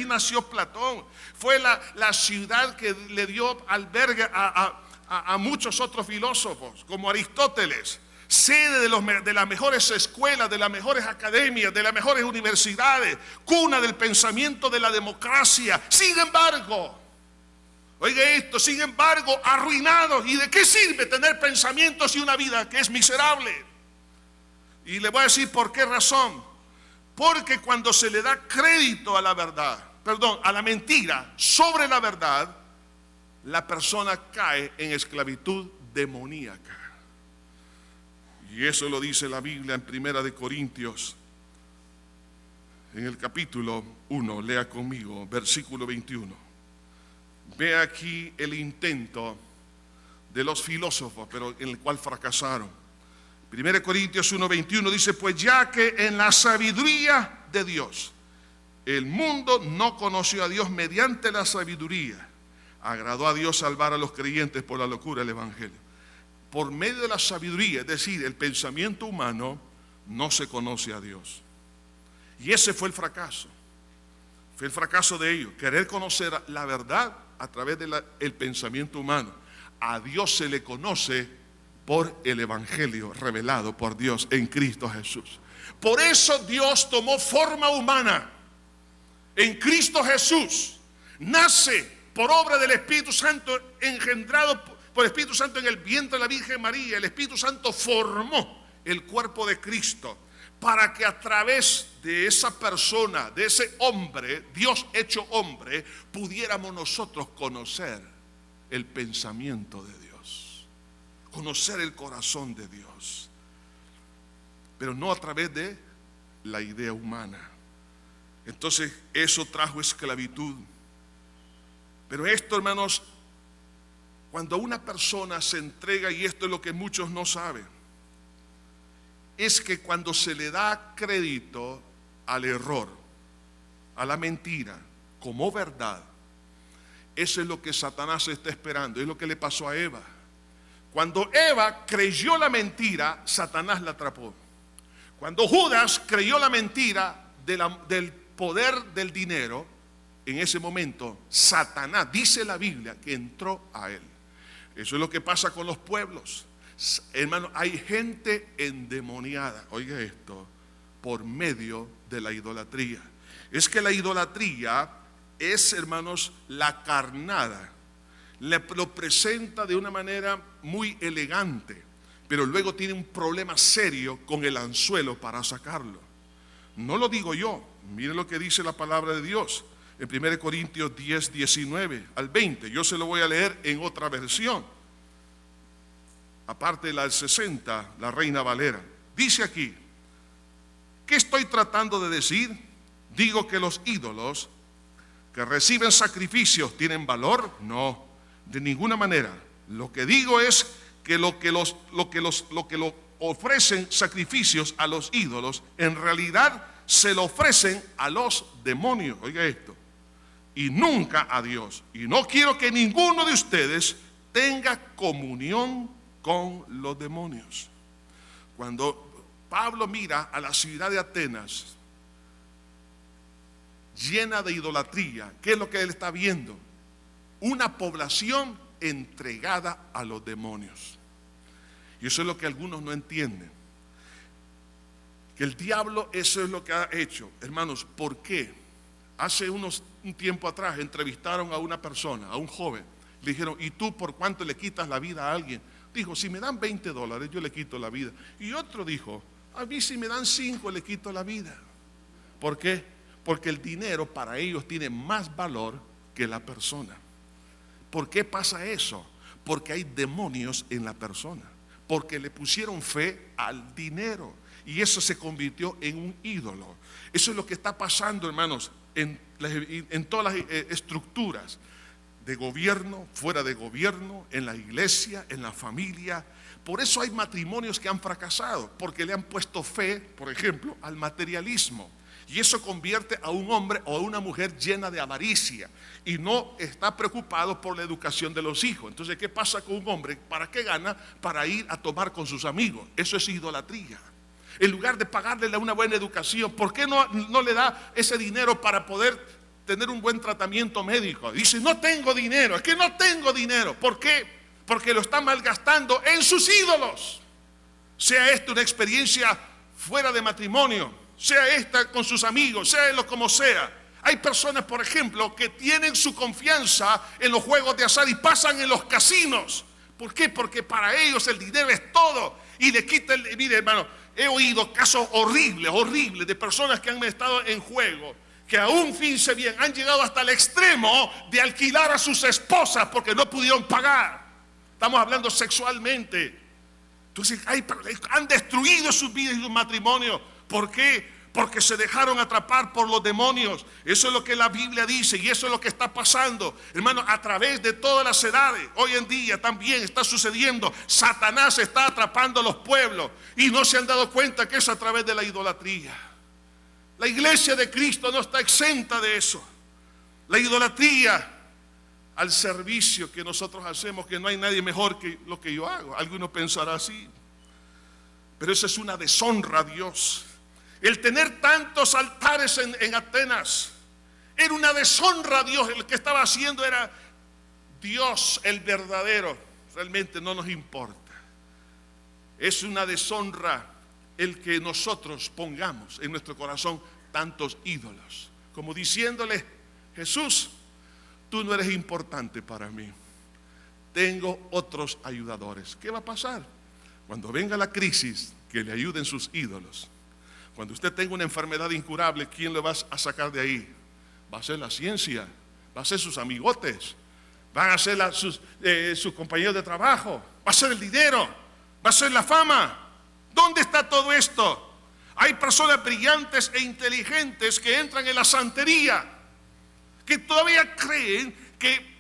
A: nació Platón. Fue la ciudad que le dio albergue a muchos otros filósofos, como Aristóteles, sede de las mejores escuelas, de las mejores academias, de las mejores universidades, cuna del pensamiento de la democracia. Sin embargo, oiga esto, sin embargo, arruinados. ¿Y de qué sirve tener pensamientos y una vida que es miserable? Y le voy a decir por qué razón. Porque cuando se le da crédito a la verdad, a la mentira sobre la verdad, la persona cae en esclavitud demoníaca. Y eso lo dice la Biblia en 1 Corintios, en el capítulo 1, lea conmigo, versículo 21. Ve aquí el intento de los filósofos, pero en el cual fracasaron. 1 Corintios 1:21 dice, pues ya que en la sabiduría de Dios, el mundo no conoció a Dios mediante la sabiduría, agradó a Dios salvar a los creyentes por la locura del Evangelio. Por medio de la sabiduría, es decir, el pensamiento humano, no se conoce a Dios. Y ese fue el fracaso. Fue el fracaso de ellos, querer conocer la verdad a través del pensamiento humano. A Dios se le conoce por el Evangelio revelado por Dios en Cristo Jesús. Por eso Dios tomó forma humana en Cristo Jesús. Nace por obra del Espíritu Santo, engendrado por el Espíritu Santo en el vientre de la Virgen María. El Espíritu Santo formó el cuerpo de Cristo para que a través de esa persona, de ese hombre, Dios hecho hombre, pudiéramos nosotros conocer el pensamiento de Dios, conocer el corazón de Dios, pero no a través de la idea humana. Entonces eso trajo esclavitud. Pero esto, hermanos, cuando una persona se entrega, y esto es lo que muchos no saben, es que cuando se le da crédito al error, a la mentira, como verdad, eso es lo que Satanás está esperando. Es lo que le pasó a Eva. Cuando Eva creyó la mentira, Satanás la atrapó. Cuando Judas creyó la mentira del poder del dinero, en ese momento Satanás, dice la Biblia, que entró a él. Eso es lo que pasa con los pueblos. Hermano, hay gente endemoniada, oiga esto, por medio de la idolatría. Es que la idolatría es, hermanos, la carnada. Lo presenta de una manera muy elegante, pero luego tiene un problema serio con el anzuelo para sacarlo. No lo digo yo, mire lo que dice la palabra de Dios en 1 Corintios 10, 19 al 20. Yo se lo voy a leer en otra versión, aparte de la del 60, la Reina Valera. Dice aquí, ¿qué estoy tratando de decir? Digo que los ídolos que reciben sacrificios tienen valor? No, de ninguna manera. Lo que digo es que lo que ofrecen sacrificios a los ídolos, en realidad se lo ofrecen a los demonios. Oiga esto. Y nunca a Dios. Y no quiero que ninguno de ustedes tenga comunión con los demonios. Cuando Pablo mira a la ciudad de Atenas llena de idolatría, ¿qué es lo que él está viendo? Una población entregada a los demonios. Y eso es lo que algunos no entienden. Que el diablo, eso es lo que ha hecho. Hermanos, ¿por qué? Hace un tiempo atrás entrevistaron a una persona, a un joven. Le dijeron, ¿y tú por cuánto le quitas la vida a alguien? Dijo, si me dan $20, yo le quito la vida. Y otro dijo, a mí si me dan 5 le quito la vida. ¿Por qué? Porque el dinero para ellos tiene más valor que la persona. ¿Por qué pasa eso? Porque hay demonios en la persona. Porque le pusieron fe al dinero. Y eso se convirtió en un ídolo. Eso es lo que está pasando, hermanos, en todas las estructuras de gobierno, fuera de gobierno, en la iglesia, en la familia. Por eso hay matrimonios que han fracasado, porque le han puesto fe, por ejemplo, al materialismo. Y eso convierte a un hombre o a una mujer llena de avaricia y no está preocupado por la educación de los hijos. Entonces, ¿qué pasa con un hombre? ¿Para qué gana? Para ir a tomar con sus amigos. Eso es idolatría. En lugar de pagarle una buena educación, ¿por qué no le da ese dinero para poder tener un buen tratamiento médico? Dice, no tengo dinero, es que no tengo dinero. ¿Por qué? Porque lo está malgastando en sus ídolos. Sea esto una experiencia fuera de matrimonio, sea esta con sus amigos, sea lo como sea. Hay personas, por ejemplo, que tienen su confianza en los juegos de azar y pasan en los casinos. ¿Por qué? Porque para ellos el dinero es todo. Y le quita el... Mire, hermano, he oído casos horribles de personas que han estado en juego, que aún fíjense bien, han llegado hasta el extremo de alquilar a sus esposas porque no pudieron pagar. Estamos hablando sexualmente. Entonces han destruido sus vidas y sus matrimonios. ¿Por qué? Porque se dejaron atrapar por los demonios. Eso es lo que la Biblia dice y eso es lo que está pasando, hermano, a través de todas las edades. Hoy en día también está sucediendo. Satanás está atrapando a los pueblos y no se han dado cuenta que es a través de la idolatría. La iglesia de Cristo no está exenta de eso. La idolatría al servicio que nosotros hacemos, que no hay nadie mejor que lo que yo hago. Algunos pensarán así, pero eso es una deshonra a Dios. El tener tantos altares en Atenas era una deshonra a Dios. El que estaba haciendo era Dios, el verdadero. Realmente no nos importa. Es una deshonra el que nosotros pongamos en nuestro corazón tantos ídolos, como diciéndole, Jesús, tú no eres importante para mí. Tengo otros ayudadores. ¿Qué va a pasar? Cuando venga la crisis, que le ayuden sus ídolos. Cuando usted tenga una enfermedad incurable, ¿quién le va a sacar de ahí? Va a ser la ciencia, va a ser sus amigotes, van a ser sus compañeros de trabajo, va a ser el dinero, va a ser la fama. ¿Dónde está todo esto? Hay personas brillantes e inteligentes que entran en la santería, que todavía creen que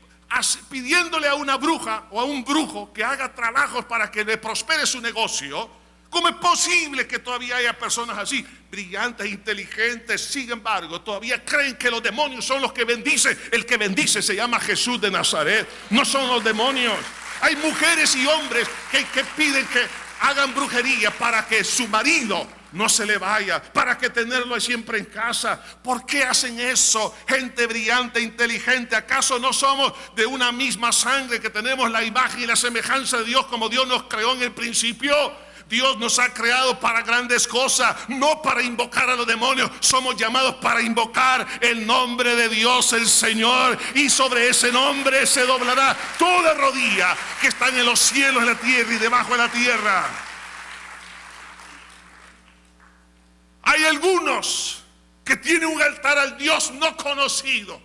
A: pidiéndole a una bruja o a un brujo que haga trabajos para que le prospere su negocio. ¿Cómo es posible que todavía haya personas así, brillantes, inteligentes? Sin embargo, todavía creen que los demonios son los que bendicen. El que bendice se llama Jesús de Nazaret, no son los demonios. Hay mujeres y hombres que piden que hagan brujería para que su marido no se le vaya, para que tenerlo siempre en casa. ¿Por qué hacen eso? Gente brillante, inteligente. ¿Acaso no somos de una misma sangre, que tenemos la imagen y la semejanza de Dios como Dios nos creó en el principio? Dios nos ha creado para grandes cosas, no para invocar a los demonios. Somos llamados para invocar el nombre de Dios, el Señor, y sobre ese nombre se doblará toda rodilla que están en los cielos, en la tierra y debajo de la tierra. Hay algunos que tienen un altar al Dios no conocido,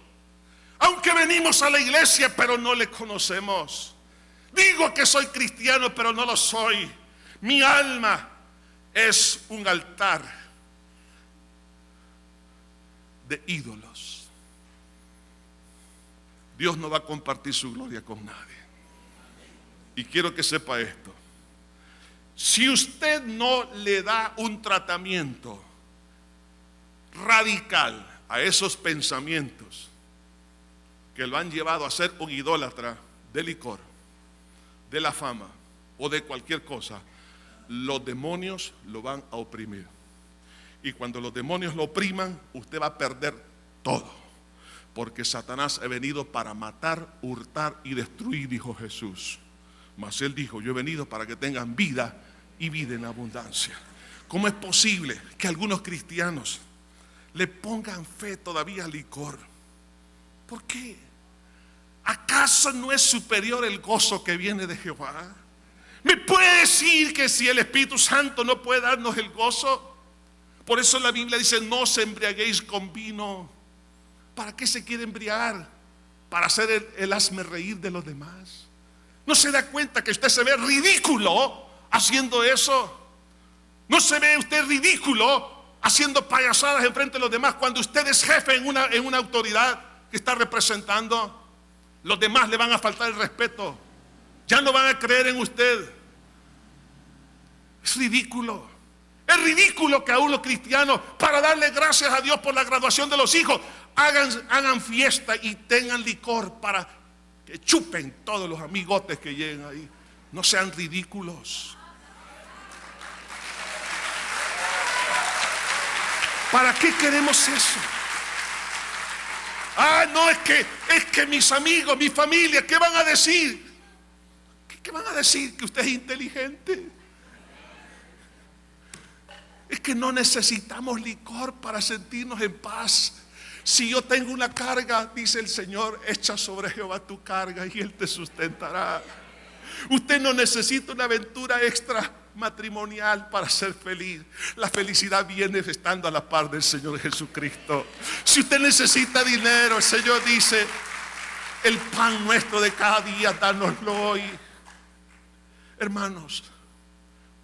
A: aunque venimos a la iglesia pero no le conocemos. Digo que soy cristiano pero no lo soy. Mi alma es un altar de ídolos. Dios no va a compartir su gloria con nadie. Y quiero que sepa esto. Si usted no le da un tratamiento radical a esos pensamientos que lo han llevado a ser un idólatra de licor, de la fama o de cualquier cosa, los demonios lo van a oprimir. Y cuando los demonios lo opriman, usted va a perder todo. Porque Satanás ha venido para matar, hurtar y destruir, dijo Jesús. Mas Él dijo, yo he venido para que tengan vida y vida en abundancia. ¿Cómo es posible que algunos cristianos le pongan fe todavía al licor? ¿Por qué? ¿Acaso no es superior el gozo que viene de Jehová? ¿Me puede decir que si el Espíritu Santo no puede darnos el gozo? Por eso la Biblia dice, no os embriaguéis con vino. ¿Para qué se quiere embriagar? Para hacer el hazme reír de los demás. ¿No se da cuenta que usted se ve ridículo haciendo eso? ¿No se ve usted ridículo haciendo payasadas enfrente de los demás cuando usted es jefe en una autoridad que está representando? Los demás le van a faltar el respeto. Ya no van a creer en usted. Es ridículo. Es ridículo que aún los cristianos, para darle gracias a Dios por la graduación de los hijos, hagan fiesta y tengan licor para que chupen todos los amigotes que lleguen ahí. No sean ridículos. ¿Para qué queremos eso? No, es que mis amigos, mi familia, ¿qué van a decir? ¿Qué van a decir? Que usted es inteligente. Es que no necesitamos licor para sentirnos en paz. Si yo tengo una carga, dice el Señor, echa sobre Jehová tu carga y Él te sustentará. Usted no necesita una aventura extra matrimonial para ser feliz. La felicidad viene estando a la par del Señor Jesucristo. Si usted necesita dinero, el Señor dice, el pan nuestro de cada día, dánoslo hoy. Hermanos,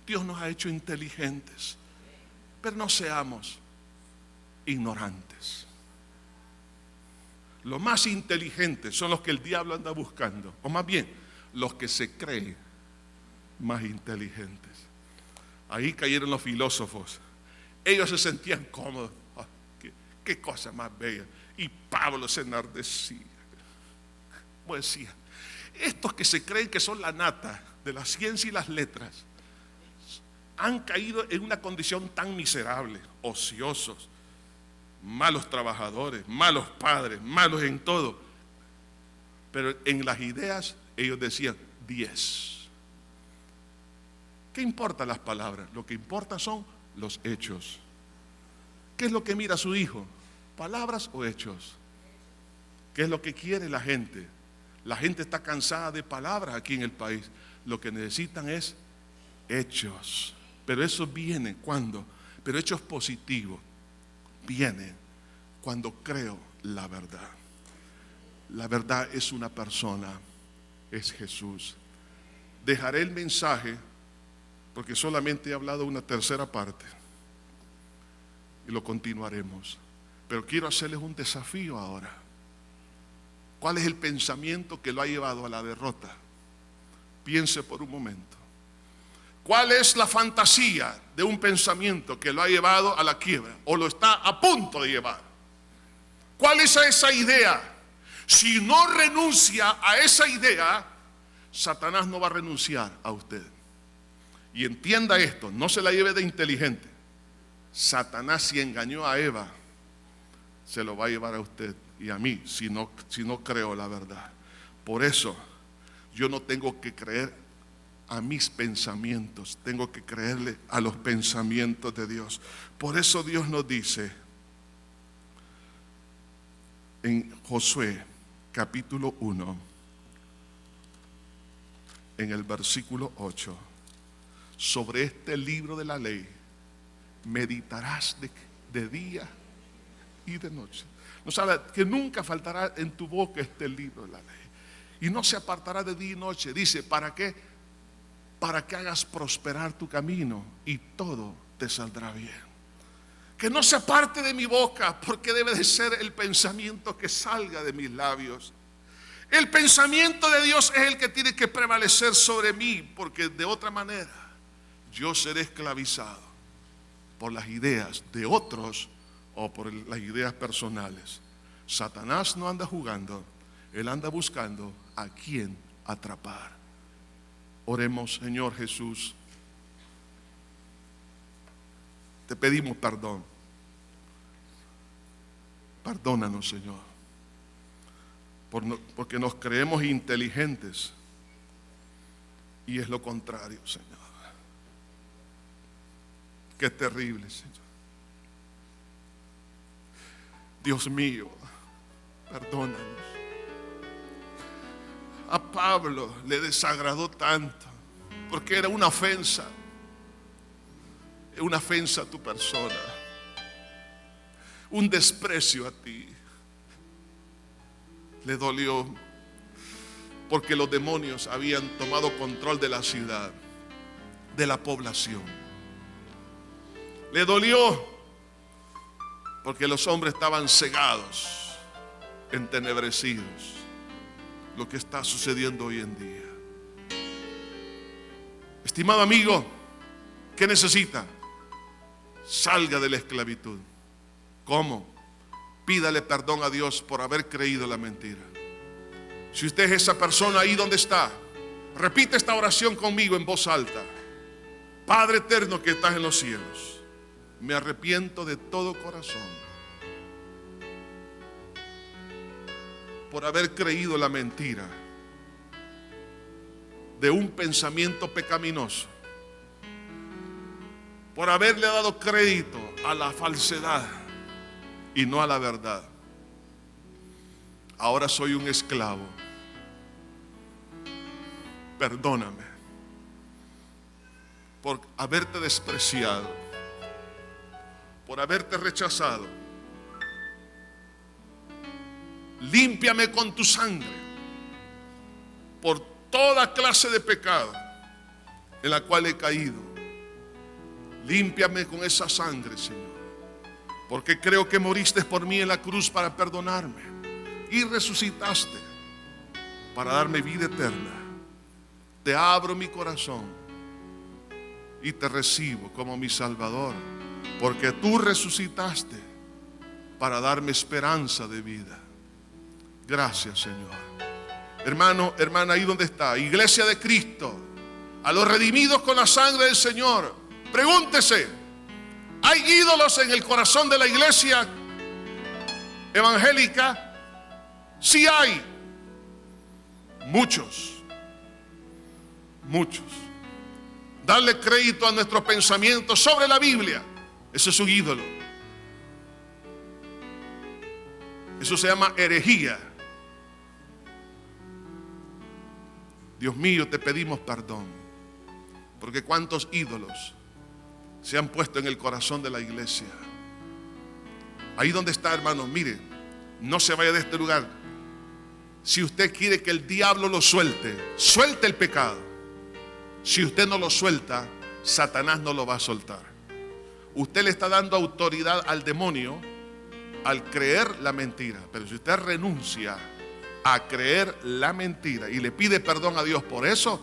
A: Dios nos ha hecho inteligentes, pero no seamos ignorantes. Los más inteligentes son los que el diablo anda buscando, o más bien, los que se creen más inteligentes. Ahí cayeron los filósofos. Ellos se sentían cómodos. Qué cosa más bella. Y Pablo se enardecía. Como decía, estos que se creen que son la nata de la ciencia y las letras han caído en una condición tan miserable, ociosos, malos trabajadores, malos padres, malos en todo. Pero en las ideas ellos decían 10. ¿Qué importan las palabras? Lo que importa son los hechos. ¿Qué es lo que mira su hijo? ¿Palabras o hechos? ¿Qué es lo que quiere la gente? La gente está cansada de palabras aquí en el país. Lo que necesitan es hechos. Pero eso viene cuando, pero hechos positivos, viene cuando creo la verdad. La verdad es una persona, es Jesús. Dejaré el mensaje porque solamente he hablado una tercera parte y lo continuaremos. Pero quiero hacerles un desafío ahora. ¿Cuál es el pensamiento que lo ha llevado a la derrota? Piense por un momento. ¿Cuál es la fantasía de un pensamiento que lo ha llevado a la quiebra o lo está a punto de llevar? ¿Cuál es esa idea? Si no renuncia a esa idea, Satanás no va a renunciar a usted. Y entienda esto, no se la lleve de inteligente. Satanás, si engañó a Eva, se lo va a llevar a usted y a mí si no creo la verdad. Por eso yo no tengo que creer a mis pensamientos, tengo que creerle a los pensamientos de Dios. Por eso Dios nos dice en Josué capítulo 1, en el versículo 8, sobre este libro de la ley meditarás de día y de noche. No sabe que nunca faltará en tu boca este libro de la ley. Y no se apartará de día y noche. Dice, ¿para qué? Para que hagas prosperar tu camino y todo te saldrá bien. Que no se aparte de mi boca, porque debe de ser el pensamiento que salga de mis labios. El pensamiento de Dios es el que tiene que prevalecer sobre mí, porque de otra manera yo seré esclavizado por las ideas de otros o por las ideas personales. Satanás no anda jugando, él anda buscando a quién atrapar. Oremos. Señor Jesús, te pedimos perdón. Perdónanos, Señor, porque nos creemos inteligentes y es lo contrario, Señor. Qué terrible, Señor. Dios mío, perdónanos. A Pablo le desagradó tanto porque era una ofensa a tu persona, un desprecio a ti. Le dolió porque los demonios habían tomado control de la ciudad, de la población. Le dolió porque los hombres estaban cegados, entenebrecidos. Lo que está sucediendo hoy en día. Estimado amigo, ¿qué necesita? Salga de la esclavitud. ¿Cómo? Pídale perdón a Dios por haber creído la mentira. Si usted es esa persona ahí donde está, repite esta oración conmigo en voz alta. Padre eterno que estás en los cielos, me arrepiento de todo corazón por haber creído la mentira de un pensamiento pecaminoso, por haberle dado crédito a la falsedad y no a la verdad. Ahora soy un esclavo. Perdóname por haberte despreciado, por haberte rechazado. Límpiame con tu sangre por toda clase de pecado en la cual he caído. Límpiame con esa sangre, Señor, porque creo que moriste por mí en la cruz para perdonarme y resucitaste para darme vida eterna. Te abro mi corazón y te recibo como mi Salvador, porque tú resucitaste para darme esperanza de vida. Gracias, Señor. Hermano, hermana, ahí donde está, Iglesia de Cristo, a los redimidos con la sangre del Señor, pregúntese: ¿hay ídolos en el corazón de la iglesia evangélica? Sí hay. Muchos. Darle crédito a nuestros pensamientos sobre la Biblia, ese es un ídolo. Eso se llama herejía. Dios mío, te pedimos perdón, porque cuántos ídolos se han puesto en el corazón de la iglesia. Ahí donde está, hermano, mire, no se vaya de este lugar. Si usted quiere que el diablo lo suelte, suelte el pecado. Si usted no lo suelta, Satanás no lo va a soltar. Usted le está dando autoridad al demonio al creer la mentira. Pero si usted renuncia a creer la mentira y le pide perdón a Dios por eso,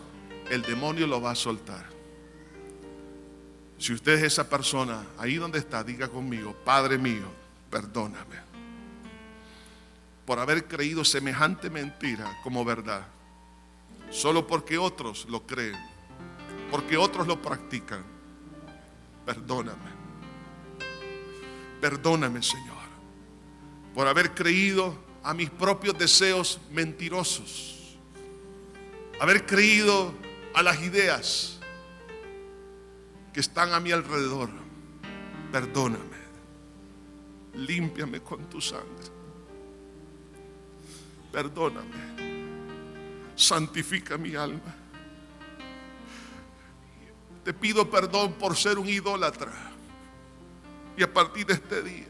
A: el demonio lo va a soltar. Si usted es esa persona, ahí donde está, diga conmigo: Padre mío, perdóname por haber creído semejante mentira como verdad, solo porque otros lo creen, porque otros lo practican. Perdóname. Perdóname, Señor, por haber creído a mis propios deseos mentirosos, haber creído a las ideas que están a mi alrededor. Perdóname. Límpiame con tu sangre. Perdóname. Santifica mi alma. Te pido perdón por ser un idólatra. Y a partir de este día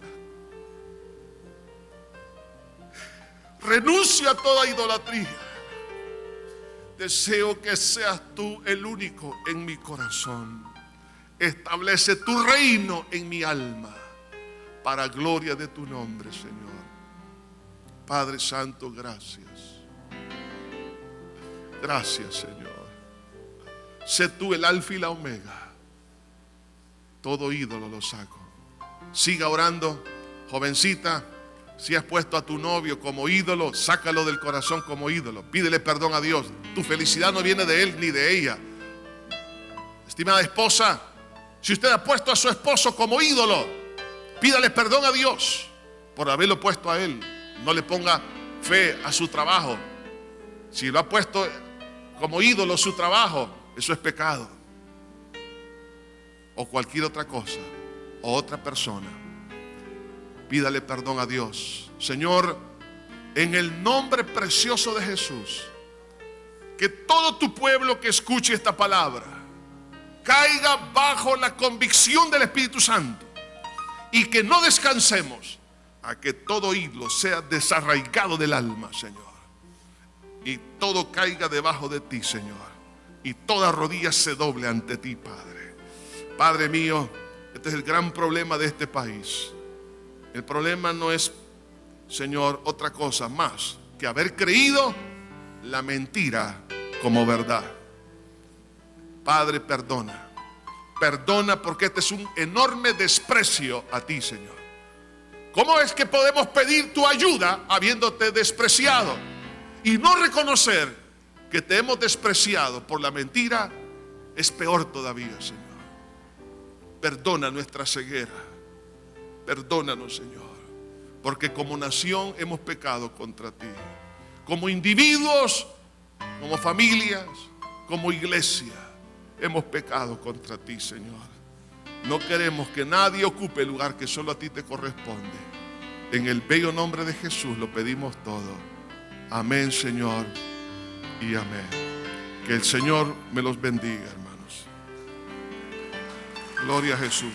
A: renuncio a toda idolatría. Deseo que seas tú el único en mi corazón. Establece tu reino en mi alma, para gloria de tu nombre, Señor. Padre Santo, gracias. Gracias, Señor. Sé tú el alfa y la omega. Todo ídolo lo saco. Siga orando, jovencita. Si has puesto a tu novio como ídolo, sácalo del corazón como ídolo. Pídele perdón a Dios. Tu felicidad no viene de él ni de ella. Estimada esposa, si usted ha puesto a su esposo como ídolo, pídale perdón a Dios por haberlo puesto a él. No le ponga fe a su trabajo. Si lo ha puesto como ídolo su trabajo, eso es pecado. O cualquier otra cosa, o otra persona. Pídale perdón a Dios. Señor, en el nombre precioso de Jesús, que todo tu pueblo que escuche esta palabra caiga bajo la convicción del Espíritu Santo y que no descansemos a que todo ídolo sea desarraigado del alma, Señor, y todo caiga debajo de ti, Señor, y toda rodilla se doble ante ti, Padre. Padre mío, este es el gran problema de este país. El problema no es, Señor, otra cosa más que haber creído la mentira como verdad. Padre, perdona. Perdona, porque este es un enorme desprecio a ti, Señor. ¿Cómo es que podemos pedir tu ayuda habiéndote despreciado y no reconocer que te hemos despreciado por la mentira? Es peor todavía, Señor. Perdona nuestra ceguera. Perdónanos, Señor, porque como nación hemos pecado contra ti. Como individuos, como familias, como iglesia, hemos pecado contra ti, Señor. No queremos que nadie ocupe el lugar que solo a ti te corresponde. En el bello nombre de Jesús lo pedimos todo. Amén, Señor, y amén. Que el Señor me los bendiga, hermanos. Gloria a Jesús.